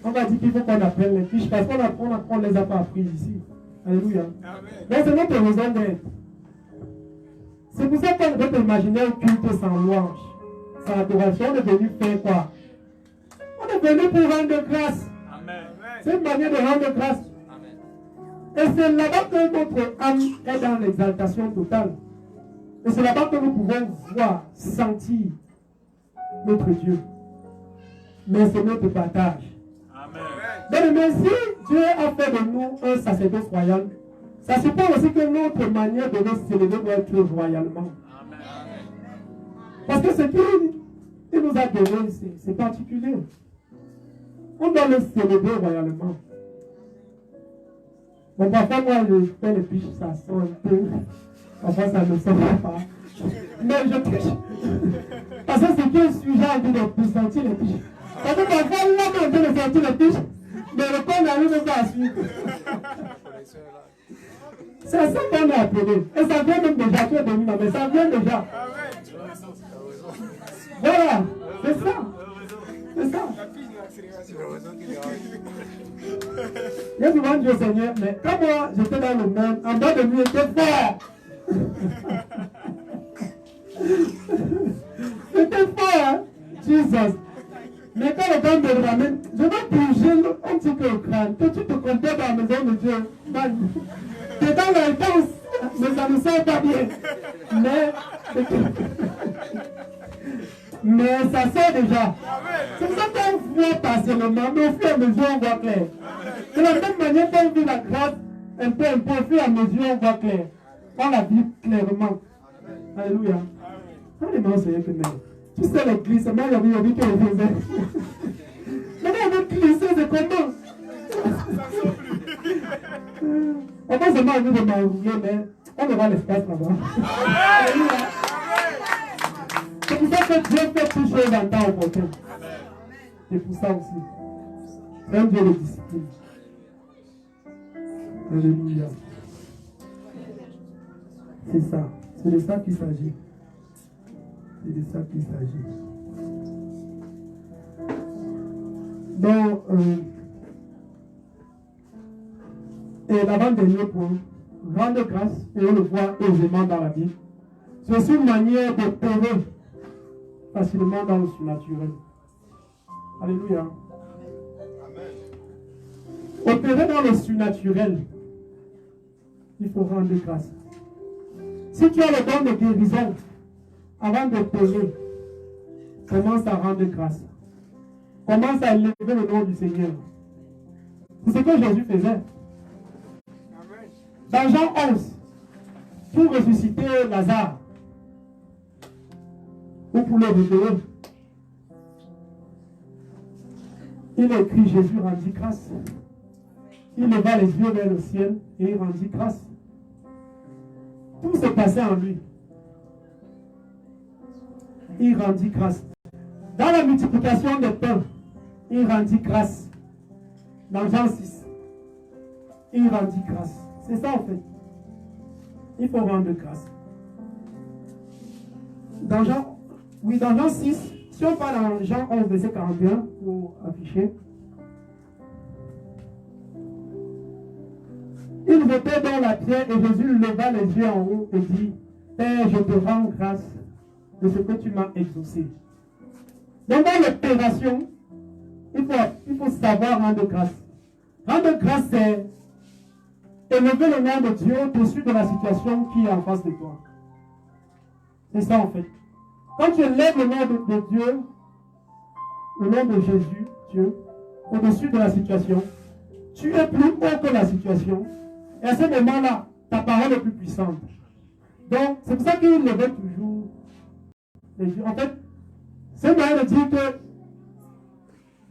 Speaker 5: On va dire qu'il faut qu'on apprenne les fiches parce qu'on ne les a pas appris ici. Alléluia. Donc, c'est notre raison d'être. C'est pour ça qu'on ne peut pas imaginer un culte sans louange, sans adoration. On est venu faire quoi? On est venu pour rendre grâce. C'est une manière de rendre grâce. Et c'est là-bas que notre âme est dans l'exaltation totale. Et c'est là-bas que nous pouvons voir, sentir notre Dieu. Mais c'est notre partage. Amen. Mais si Dieu a fait de nous un sacerdoce royal, ça suppose aussi que notre manière de nous célébrer doit être royalement. Amen. Parce que ce qu'il nous a donné, c'est particulier. On doit le célébrer royalement. Bon, parfois, moi, je fais les piches, ça sent un peu. Parfois, ça ne sent pas. Mais je piche. Parce que c'est que sujet a envie de sentir les piches. Parce que parfois, l'homme a envie de sentir les piches, mais le corps n'arrive pas à suivre. C'est ça qu'on a appelé. Et ça vient même déjà, tu es venu, mais ça vient déjà. Voilà, c'est ça. C'est ça. Il y a souvent dit au Seigneur, mais quand moi j'étais dans le monde, en bas de lui était fort. C'était fort, hein? Jesus. Mais quand le gars me ramène, je vais bouger un petit peu au crâne. Que tu te comportes dans la maison de Dieu. Tu es dans l'intense, mais ça ne sort pas bien. Mais ça sort déjà. C'est ça qu'on voit passionnément, mais au fur et à mesure on voit clair. De la même manière qu'on vit la grâce, un peu, au fur et à mesure on voit clair. On la vit clairement. Alléluia. Alléluia, Seigneur que même. Tu sais le glissement, il y a vu que le faisait. Maintenant on veut glisser, c'est comment? On va seulement envie de m'enrouler, mais on aura l'espace là-bas. C'est pour ça que Dieu fait toutes choses en temps opportun. C'est pour ça aussi. C'est un Dieu de discipline. Alléluia. C'est ça. C'est de ça qu'il s'agit. C'est de ça qu'il s'agit. Donc, et l'avant-dernier point, rendre grâce, et on le voit aisément dans la Bible, c'est aussi une manière d'opérer facilement dans le surnaturel. Alléluia. Opérer dans le surnaturel, il faut rendre grâce. Si tu as le don de guérison, avant d'opérer, commence à rendre grâce. Commence à élever le nom du Seigneur. C'est ce que Jésus faisait. Dans Jean 11, pour ressusciter Lazare, ou pour le réveiller, il a écrit Jésus rendit grâce. Il leva les yeux vers le ciel et il rendit grâce. Tout se passait en lui. Il rendit grâce. Dans la multiplication des pains, il rendit grâce. Dans Jean 6, il rendit grâce. C'est ça en fait. Il faut rendre grâce. Dans Jean 6, si on parle dans Jean 11, verset 41, pour afficher, il mettait dans la pierre et Jésus leva les yeux en haut et dit, Père, je te rends grâce de ce que tu m'as exaucé. Donc dans l'opération, il faut savoir rendre grâce. Rendre grâce, c'est élever le nom de Dieu au-dessus de la situation qui est en face de toi. C'est ça en fait. Quand tu élèves le nom de Dieu, le nom de Jésus, Dieu, au-dessus de la situation, tu es plus haut que la situation. Et à ce moment-là, ta parole est plus puissante. Donc, c'est pour ça qu'il levait toujours les yeux. En fait, c'est moyen de dire que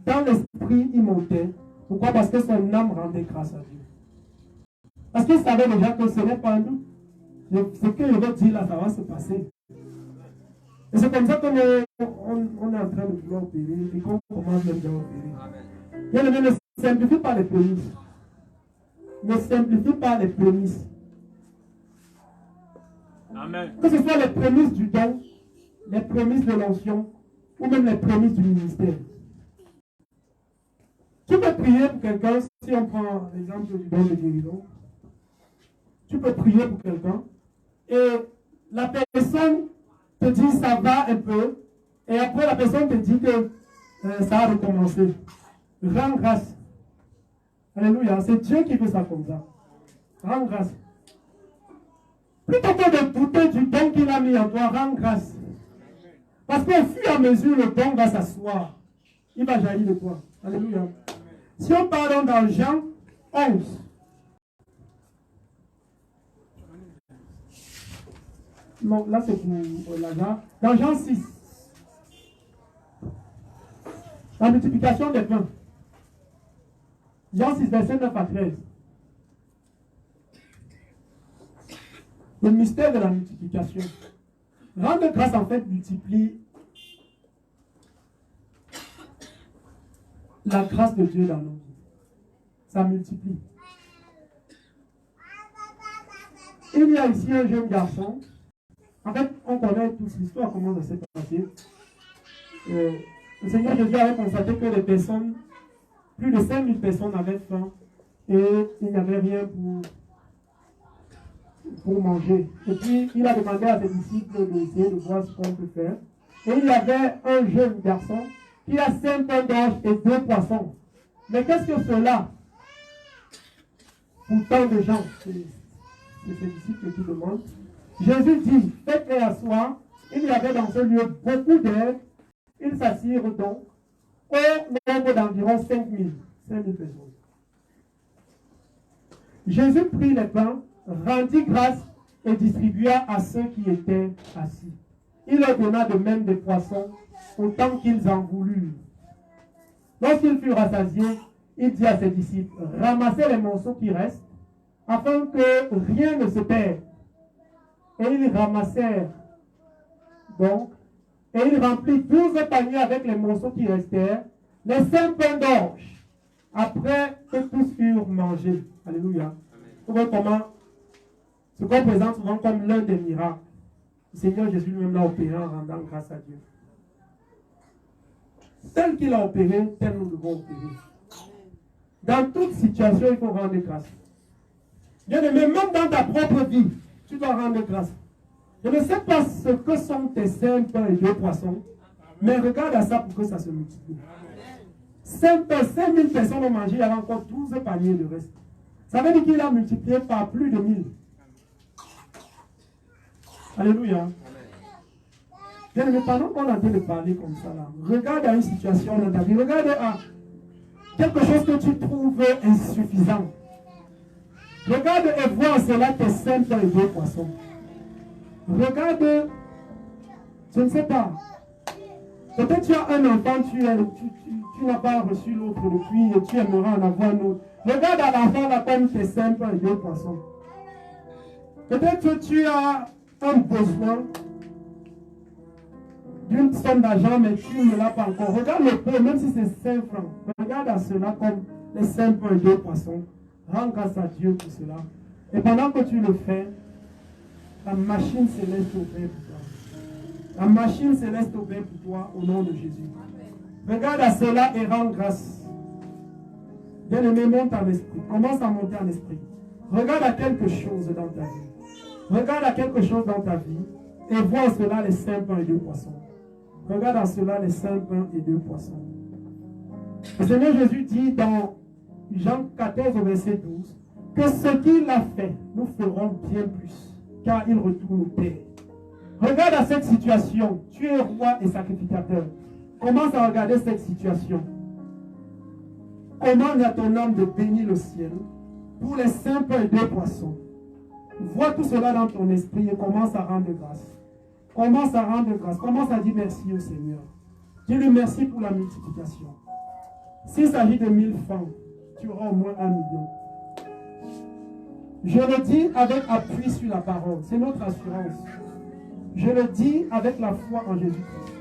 Speaker 5: dans l'esprit, il montait. Pourquoi? Parce que son âme rendait grâce à Dieu. Parce qu'il savait déjà que ce n'est pas nous. Ce que je veux dire là, ça va se passer. Et c'est comme ça qu'on est en train de vouloir opérer et qu'on commence même à opérer. Bien aimé, ne simplifie pas les prémices. Ne simplifie pas les prémices.
Speaker 2: Amen.
Speaker 5: Que ce soit les prémices du don, les prémices de l'onction, ou même les prémices du ministère. Tu peux prier pour quelqu'un, si on prend l'exemple du don de guérison, tu peux prier pour quelqu'un, et la personne te dit ça va un peu, et après la personne te dit que ça a recommencé. Rends grâce. Alléluia, c'est Dieu qui fait ça comme ça. Rends grâce. Plutôt que de douter du don qu'il a mis en toi, rends grâce. Parce qu'au fur et à mesure, le don va s'asseoir. Il va jaillir de toi. Alléluia. Si on parle dans Jean 11, non, là c'est pour Lazare. Dans Jean 6, la multiplication des pains. Jean 6, verset 9 à 13. Le mystère de la multiplication. Rendre grâce, en fait, multiplie la grâce de Dieu dans nos vies. Ça multiplie. Il y a ici un jeune garçon. En fait, on connaît tous l'histoire, comment ça s'est passé. Le Seigneur Jésus avait constaté que les personnes, plus de 5000 personnes avaient faim et il n'y avait rien pour manger. Et puis, il a demandé à ses disciples d'essayer de voir ce qu'on peut faire. Et il y avait un jeune garçon qui a 5 pains d'orge et 2 poissons. Mais qu'est-ce que cela pour tant de gens? C'est ses disciples qui demandent. Jésus dit, faites-les asseoir. Il y avait dans ce lieu beaucoup d'air. Ils s'assirent donc au nombre d'environ 5000 personnes. Jésus prit les pains, rendit grâce et distribua à ceux qui étaient assis. Il leur donna de même des poissons, autant qu'ils en voulurent. Lorsqu'ils furent rassasiés, il dit à ses disciples, ramassez les morceaux qui restent afin que rien ne se perde. Et ils ramassèrent donc, et ils remplirent 12 paniers avec les morceaux qui restèrent, les 5 pains d'orge, après que tous eurent mangé. Alléluia. Vous voyez comment ce qu'on présente souvent comme l'un des miracles. Le Seigneur Jésus lui-même l'a opéré en rendant grâce à Dieu. Tel qu'il a opéré, tel nous devons opérer. Dans toute situation, il faut rendre grâce. Bien-aimé, même dans ta propre vie, tu dois rendre grâce. Je ne sais pas ce que sont tes 5 pains et 2 poissons, mais regarde à ça pour que ça se multiplie. 5 000 personnes ont mangé, il y avait encore 12 paniers de reste. Ça veut dire qu'il a multiplié par plus de 1000. Alléluia. Bien-aimé, pendant qu'on est en train de parler comme ça, là, regarde à une situation dans ta vie, regarde à quelque chose que tu trouves insuffisant. Regarde et vois cela tes 5 pains et 2 poissons. Regarde, je ne sais pas. Peut-être tu as un enfant, tu n'as pas reçu l'autre depuis et tu aimerais en avoir un autre. Regarde à l'enfant là comme tes 5 pains et 2 poissons. Peut-être que tu as un besoin d'une somme d'argent, mais tu ne l'as pas encore. Regarde le peu, même si c'est 5 francs. Regarde à cela comme les 5 pains et 2 poissons. Rends grâce à Dieu pour cela. Et pendant que tu le fais, la machine céleste obéit pour toi. La machine céleste obéit pour toi au nom de Jésus. Regarde à cela et rends grâce. Bien-aimé, monte en esprit. Commence à monter en esprit. Regarde à quelque chose dans ta vie. Regarde à quelque chose dans ta vie et vois en cela les 5 pains et 2 poissons. Regarde en cela les 5 pains et 2 poissons. Le Seigneur Jésus dit dans Jean 14 au verset 12 que ce qu'il a fait, nous ferons bien plus, car il retourne au Père. Regarde à cette situation. Tu es roi et sacrificateur. Commence à regarder cette situation. Commande à ton âme de bénir le ciel pour les 5 pains et 2 poissons. Vois tout cela dans ton esprit et commence à rendre grâce. Commence à rendre grâce. Commence à dire merci au Seigneur. Dis-lui merci pour la multiplication. S'il s'agit de 1000 francs, tu auras au moins 1 million. Je le dis avec appui sur la parole. C'est notre assurance. Je le dis avec la foi en Jésus-Christ.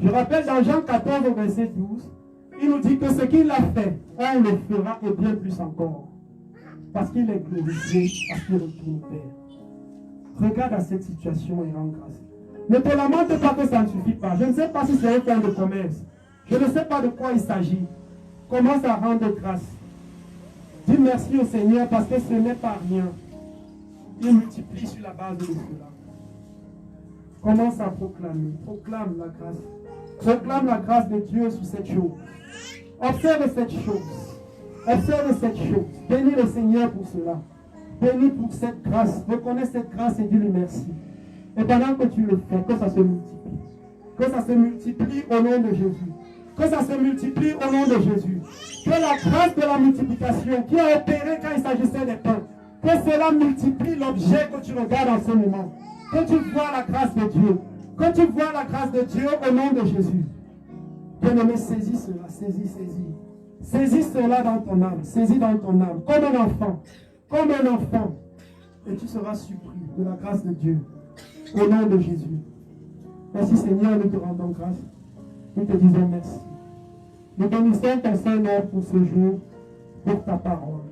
Speaker 5: Je rappelle dans Jean 14 au verset 12, il nous dit que ce qu'il a fait, on le fera et bien plus encore. Parce qu'il est glorifié, parce qu'il retourne au Père. Regarde à cette situation et rends grâce. Ne te lamente pas que ça ne suffit pas. Je ne sais pas si c'est un point de commerce. Je ne sais pas de quoi il s'agit. Commence à rendre grâce. Dis merci au Seigneur parce que ce n'est pas rien. Il multiplie sur la base de cela. Commence à proclamer. Proclame la grâce. Proclame la grâce de Dieu sur cette chose. Observe cette chose. Observe cette chose. Bénis le Seigneur pour cela. Bénis pour cette grâce. Reconnais cette grâce et dis-lui merci. Et pendant que tu le fais, que ça se multiplie. Que ça se multiplie au nom de Jésus. Que ça se multiplie au nom de Jésus. Que la grâce de la multiplication qui a opéré quand il s'agissait des pains, que cela multiplie l'objet que tu regardes en ce moment. Que tu vois la grâce de Dieu. Que tu vois la grâce de Dieu au nom de Jésus. Bien-aimé, saisis cela, saisis. Saisis cela dans ton âme, saisis dans ton âme, comme un enfant. Comme un enfant. Et tu seras surpris de la grâce de Dieu. Au nom de Jésus. Merci Seigneur, nous te rendons grâce. Nous te disons merci. Nous bénissons ton Saint-Nom pour ce jour, pour ta parole.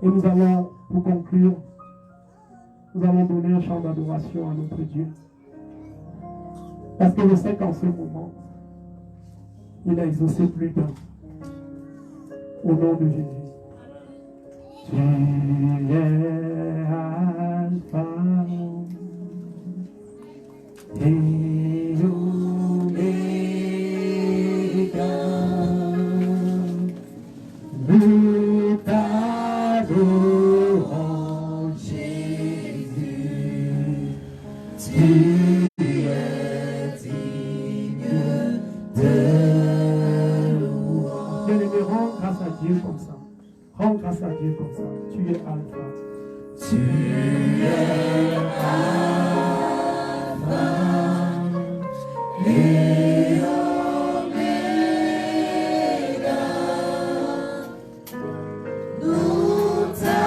Speaker 5: Et nous allons, pour conclure, nous allons donner un chant d'adoration à notre Dieu. Parce que je sais qu'en ce moment, il a exaucé plus d'un. Au nom de Jésus. Tu es Alpha et Omega. Nous t'adorons, Jésus. Tu es digne de louange. Bien-aimé, rends grâce à Dieu comme ça. Rends grâce à Dieu comme ça. Tu es Alpha. Tu es Alpha et Omega. Nous t'adorons.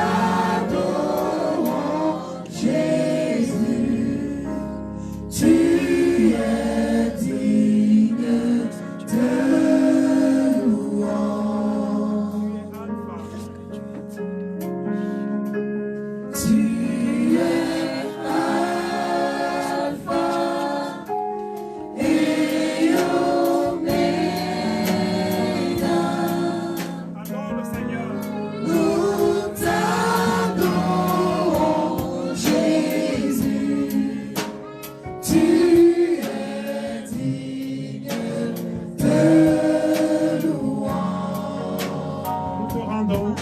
Speaker 5: rendons.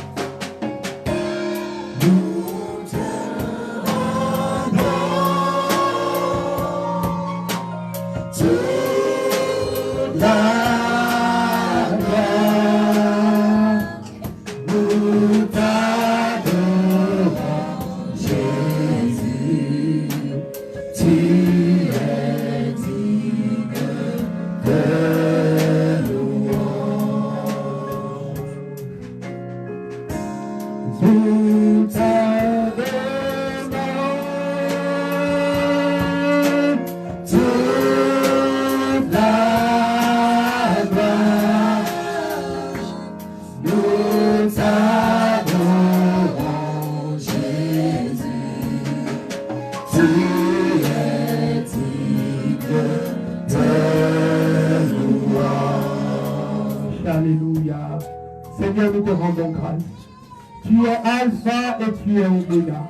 Speaker 5: Alléluia. Seigneur, nous te rendons grâce. Tu es Alpha et tu es Oméga.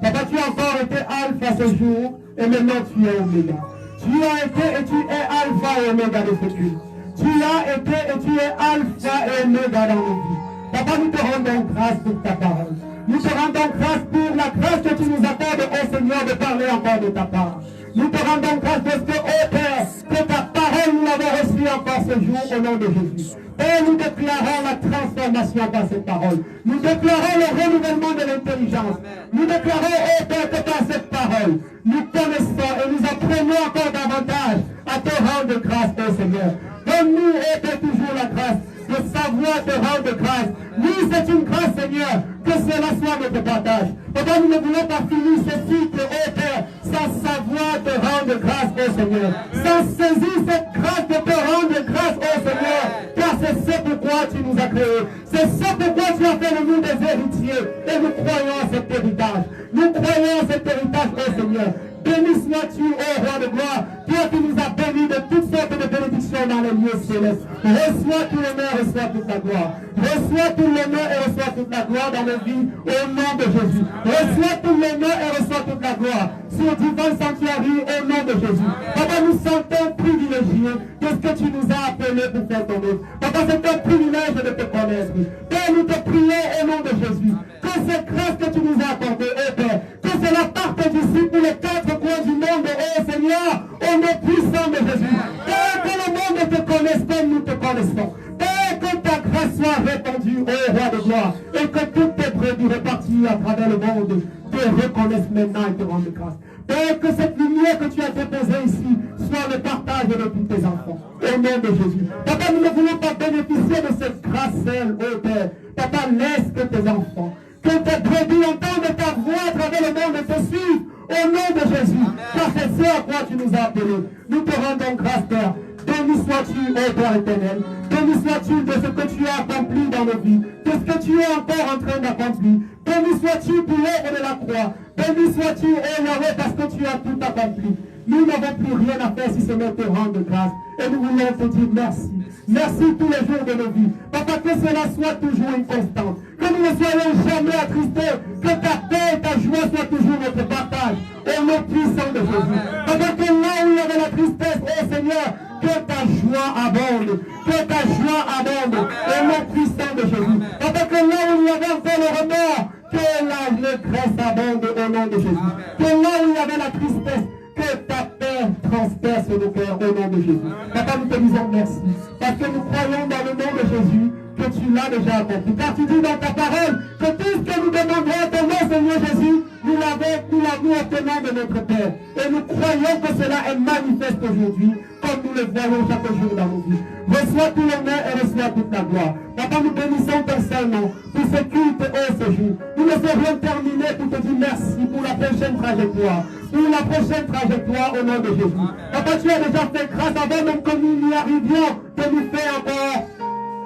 Speaker 5: Papa, tu as encore été Alpha ce jour et maintenant tu es Oméga. Tu as été et tu es Alpha et Oméga de ce culte. Tu as été et tu es Alpha et Oméga dans nos vies. Papa, nous te rendons grâce pour ta parole. Nous te rendons grâce pour la grâce que tu nous accordes, ô Seigneur, de parler encore de ta part. Nous te rendons grâce parce que, ô Père, que ta parole nous l'avons reçue encore ce jour au nom de Jésus. Et nous déclarons la transformation par cette parole. Nous déclarons le renouvellement de l'intelligence. Nous déclarons, ô Père, que par cette parole, nous connaissons et nous apprenons encore davantage à te rendre grâce, ô Seigneur. Donne-nous, ô Père, toujours la grâce de savoir te rendre grâce. Oui, c'est une grâce, Seigneur, que cela soit notre partage. Papa, nous ne voulons pas finir ce cycle, ô Père, sans savoir te rendre grâce, ô Seigneur. Sans saisir cette grâce de te rendre grâce, ô Seigneur. Car c'est ce pourquoi tu nous as créés. C'est ce pourquoi tu as fait de nous des héritiers. Et nous croyons à cet héritage. Nous croyons à cet héritage, ô Seigneur. Béni sois-tu, ô roi de gloire, toi qui nous as bénis de toutes sortes de bénédictions dans les lieux célestes. Reçois tout l'honneur, reçois toute la gloire. Reçois tout l'honneur et reçois toute la gloire dans nos vies au nom de Jésus. Reçois tout l'honneur et reçois toute la gloire sur Divine Sanctuary au nom de Jésus. Papa, nous sentons privilégiés de ce que tu nous as appelés pour faire ton œuvre. Papa, c'est un privilège de te connaître. Père, nous te prions au nom de Jésus que cette grâce que tu nous as accordée, ô Père, que cela parte d'ici pour les quatre coins du monde, ô Seigneur, au nom puissant de Jésus. Père, que le monde te connaisse comme nous te connaissons. Père, que ta grâce soit répandue, ô roi de gloire, et que toutes tes brebis réparties à travers le monde te reconnaissent maintenant et te rendent grâce. Père, que cette lumière que tu as déposée ici soit le partage de tous tes enfants. Au nom de Jésus. Papa, nous ne voulons pas bénéficier de cette grâce seule, ô Père. Papa, laisse que tes enfants, que tes brebis entendent ta voix à travers le monde et te suivent. Au nom de Jésus. Car c'est ce à quoi tu nous as appelés. Nous te rendons grâce, Père. Béni sois-tu, ô Père éternel. Béni sois-tu de ce que tu as accompli dans nos vies, de ce que tu es encore en train d'accomplir. Béni sois-tu pour l'œuvre de la croix. Béni sois-tu, ô Yahweh, parce que tu as tout accompli. Nous n'avons plus rien à faire si ce n'est te rendre grâce. Et nous voulons te dire merci. Merci tous les jours de nos vies. Papa, que cela soit toujours une constante. Que nous ne soyons jamais attristés. Que ta paix et ta joie soient toujours notre partage. Au nom puissant de Jésus. Papa, que là où il y avait la tristesse, ô Seigneur, que ta joie abonde. Que ta joie abonde. Au nom puissant de Jésus. Papa, que là où il y avait encore le remords, que l'allégresse abonde au nom de Jésus. Que là où il y avait la tristesse, que ta paix transperce nos cœurs au nom de Jésus. Papa, nous te disons merci. Parce que nous croyons dans le nom de Jésus que tu l'as déjà accompli. Car tu dis dans ta parole que tout ce que nous demanderons à ton nom, Seigneur Jésus, nous l'avons obtenu de notre Père. Et nous croyons que cela est manifeste aujourd'hui, comme nous le voyons chaque jour dans nos vies. Reçois tout l'honneur et reçois toute la gloire. Papa, nous bénissons ton Saint-Nom pour ce culte et ce jour. Nous ne serions terminer pour te dire merci pour la prochaine trajectoire. Pour la prochaine trajectoire au nom de Jésus. Papa, tu as déjà fait grâce avant même que nous n'y arrivions, de nous faire encore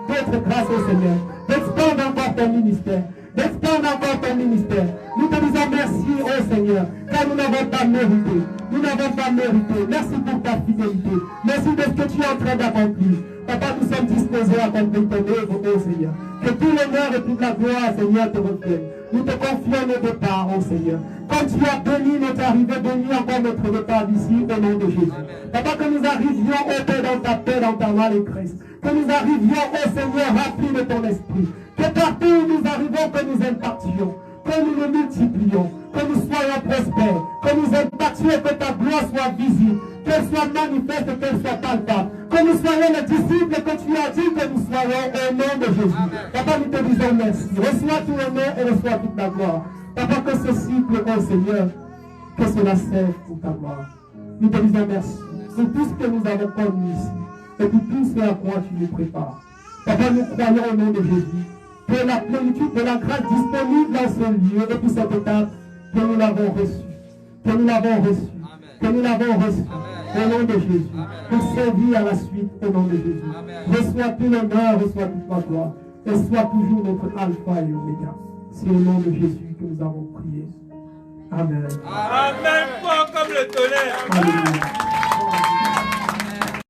Speaker 5: d'autres grâces au Seigneur. D'expandre encore ton ministère. D'expandre encore ton ministère. Nous te disons merci au Seigneur, car nous n'avons pas mérité. Nous n'avons pas mérité. Merci pour ta fidélité. Merci de ce que tu es en train d'accomplir. Papa, nous sommes disposés à accomplir ton œuvre, ô Seigneur. Que tout l'honneur et toute la gloire, Seigneur, te reviennent. Nous te confions nos départs, ô Seigneur. Comme tu as béni notre arrivée, bénis encore notre départ d'ici, au nom de Jésus. Papa, que nous arrivions, ô Père, dans ta paix, dans ta allégresse. Que nous arrivions, ô Seigneur, remplis de ton esprit. Que partout où impactions, que nous nous multiplions, que nous soyons prospères, que nous impactions et que ta gloire soit visible, qu'elle soit manifeste et qu'elle soit palpable. Que nous soyons les disciples que tu as dit que nous soyons au nom de Jésus. Papa, nous te disons merci. Reçois tout l'honneur et reçois toute la gloire. Papa, que ce cycle, oh Seigneur, que cela serve pour ta gloire. Nous te disons merci pour tout ce que nous avons connu ici et pour tout ce à quoi tu nous prépares. Papa, nous croyons au nom de Jésus que la plénitude de la grâce disponible dans ce lieu et pour cette étape, que nous l'avons reçue. Que nous l'avons reçue. Que nous l'avons reçue. Au nom de Jésus. Pour servir à la suite au nom de Jésus. Reçois tout l'honneur, reçois toute la gloire. Et sois toujours notre alpha et oméga. C'est au nom de Jésus que nous avons prié. Amen.
Speaker 2: Amen. Comme le tonnerre.
Speaker 5: Alléluia.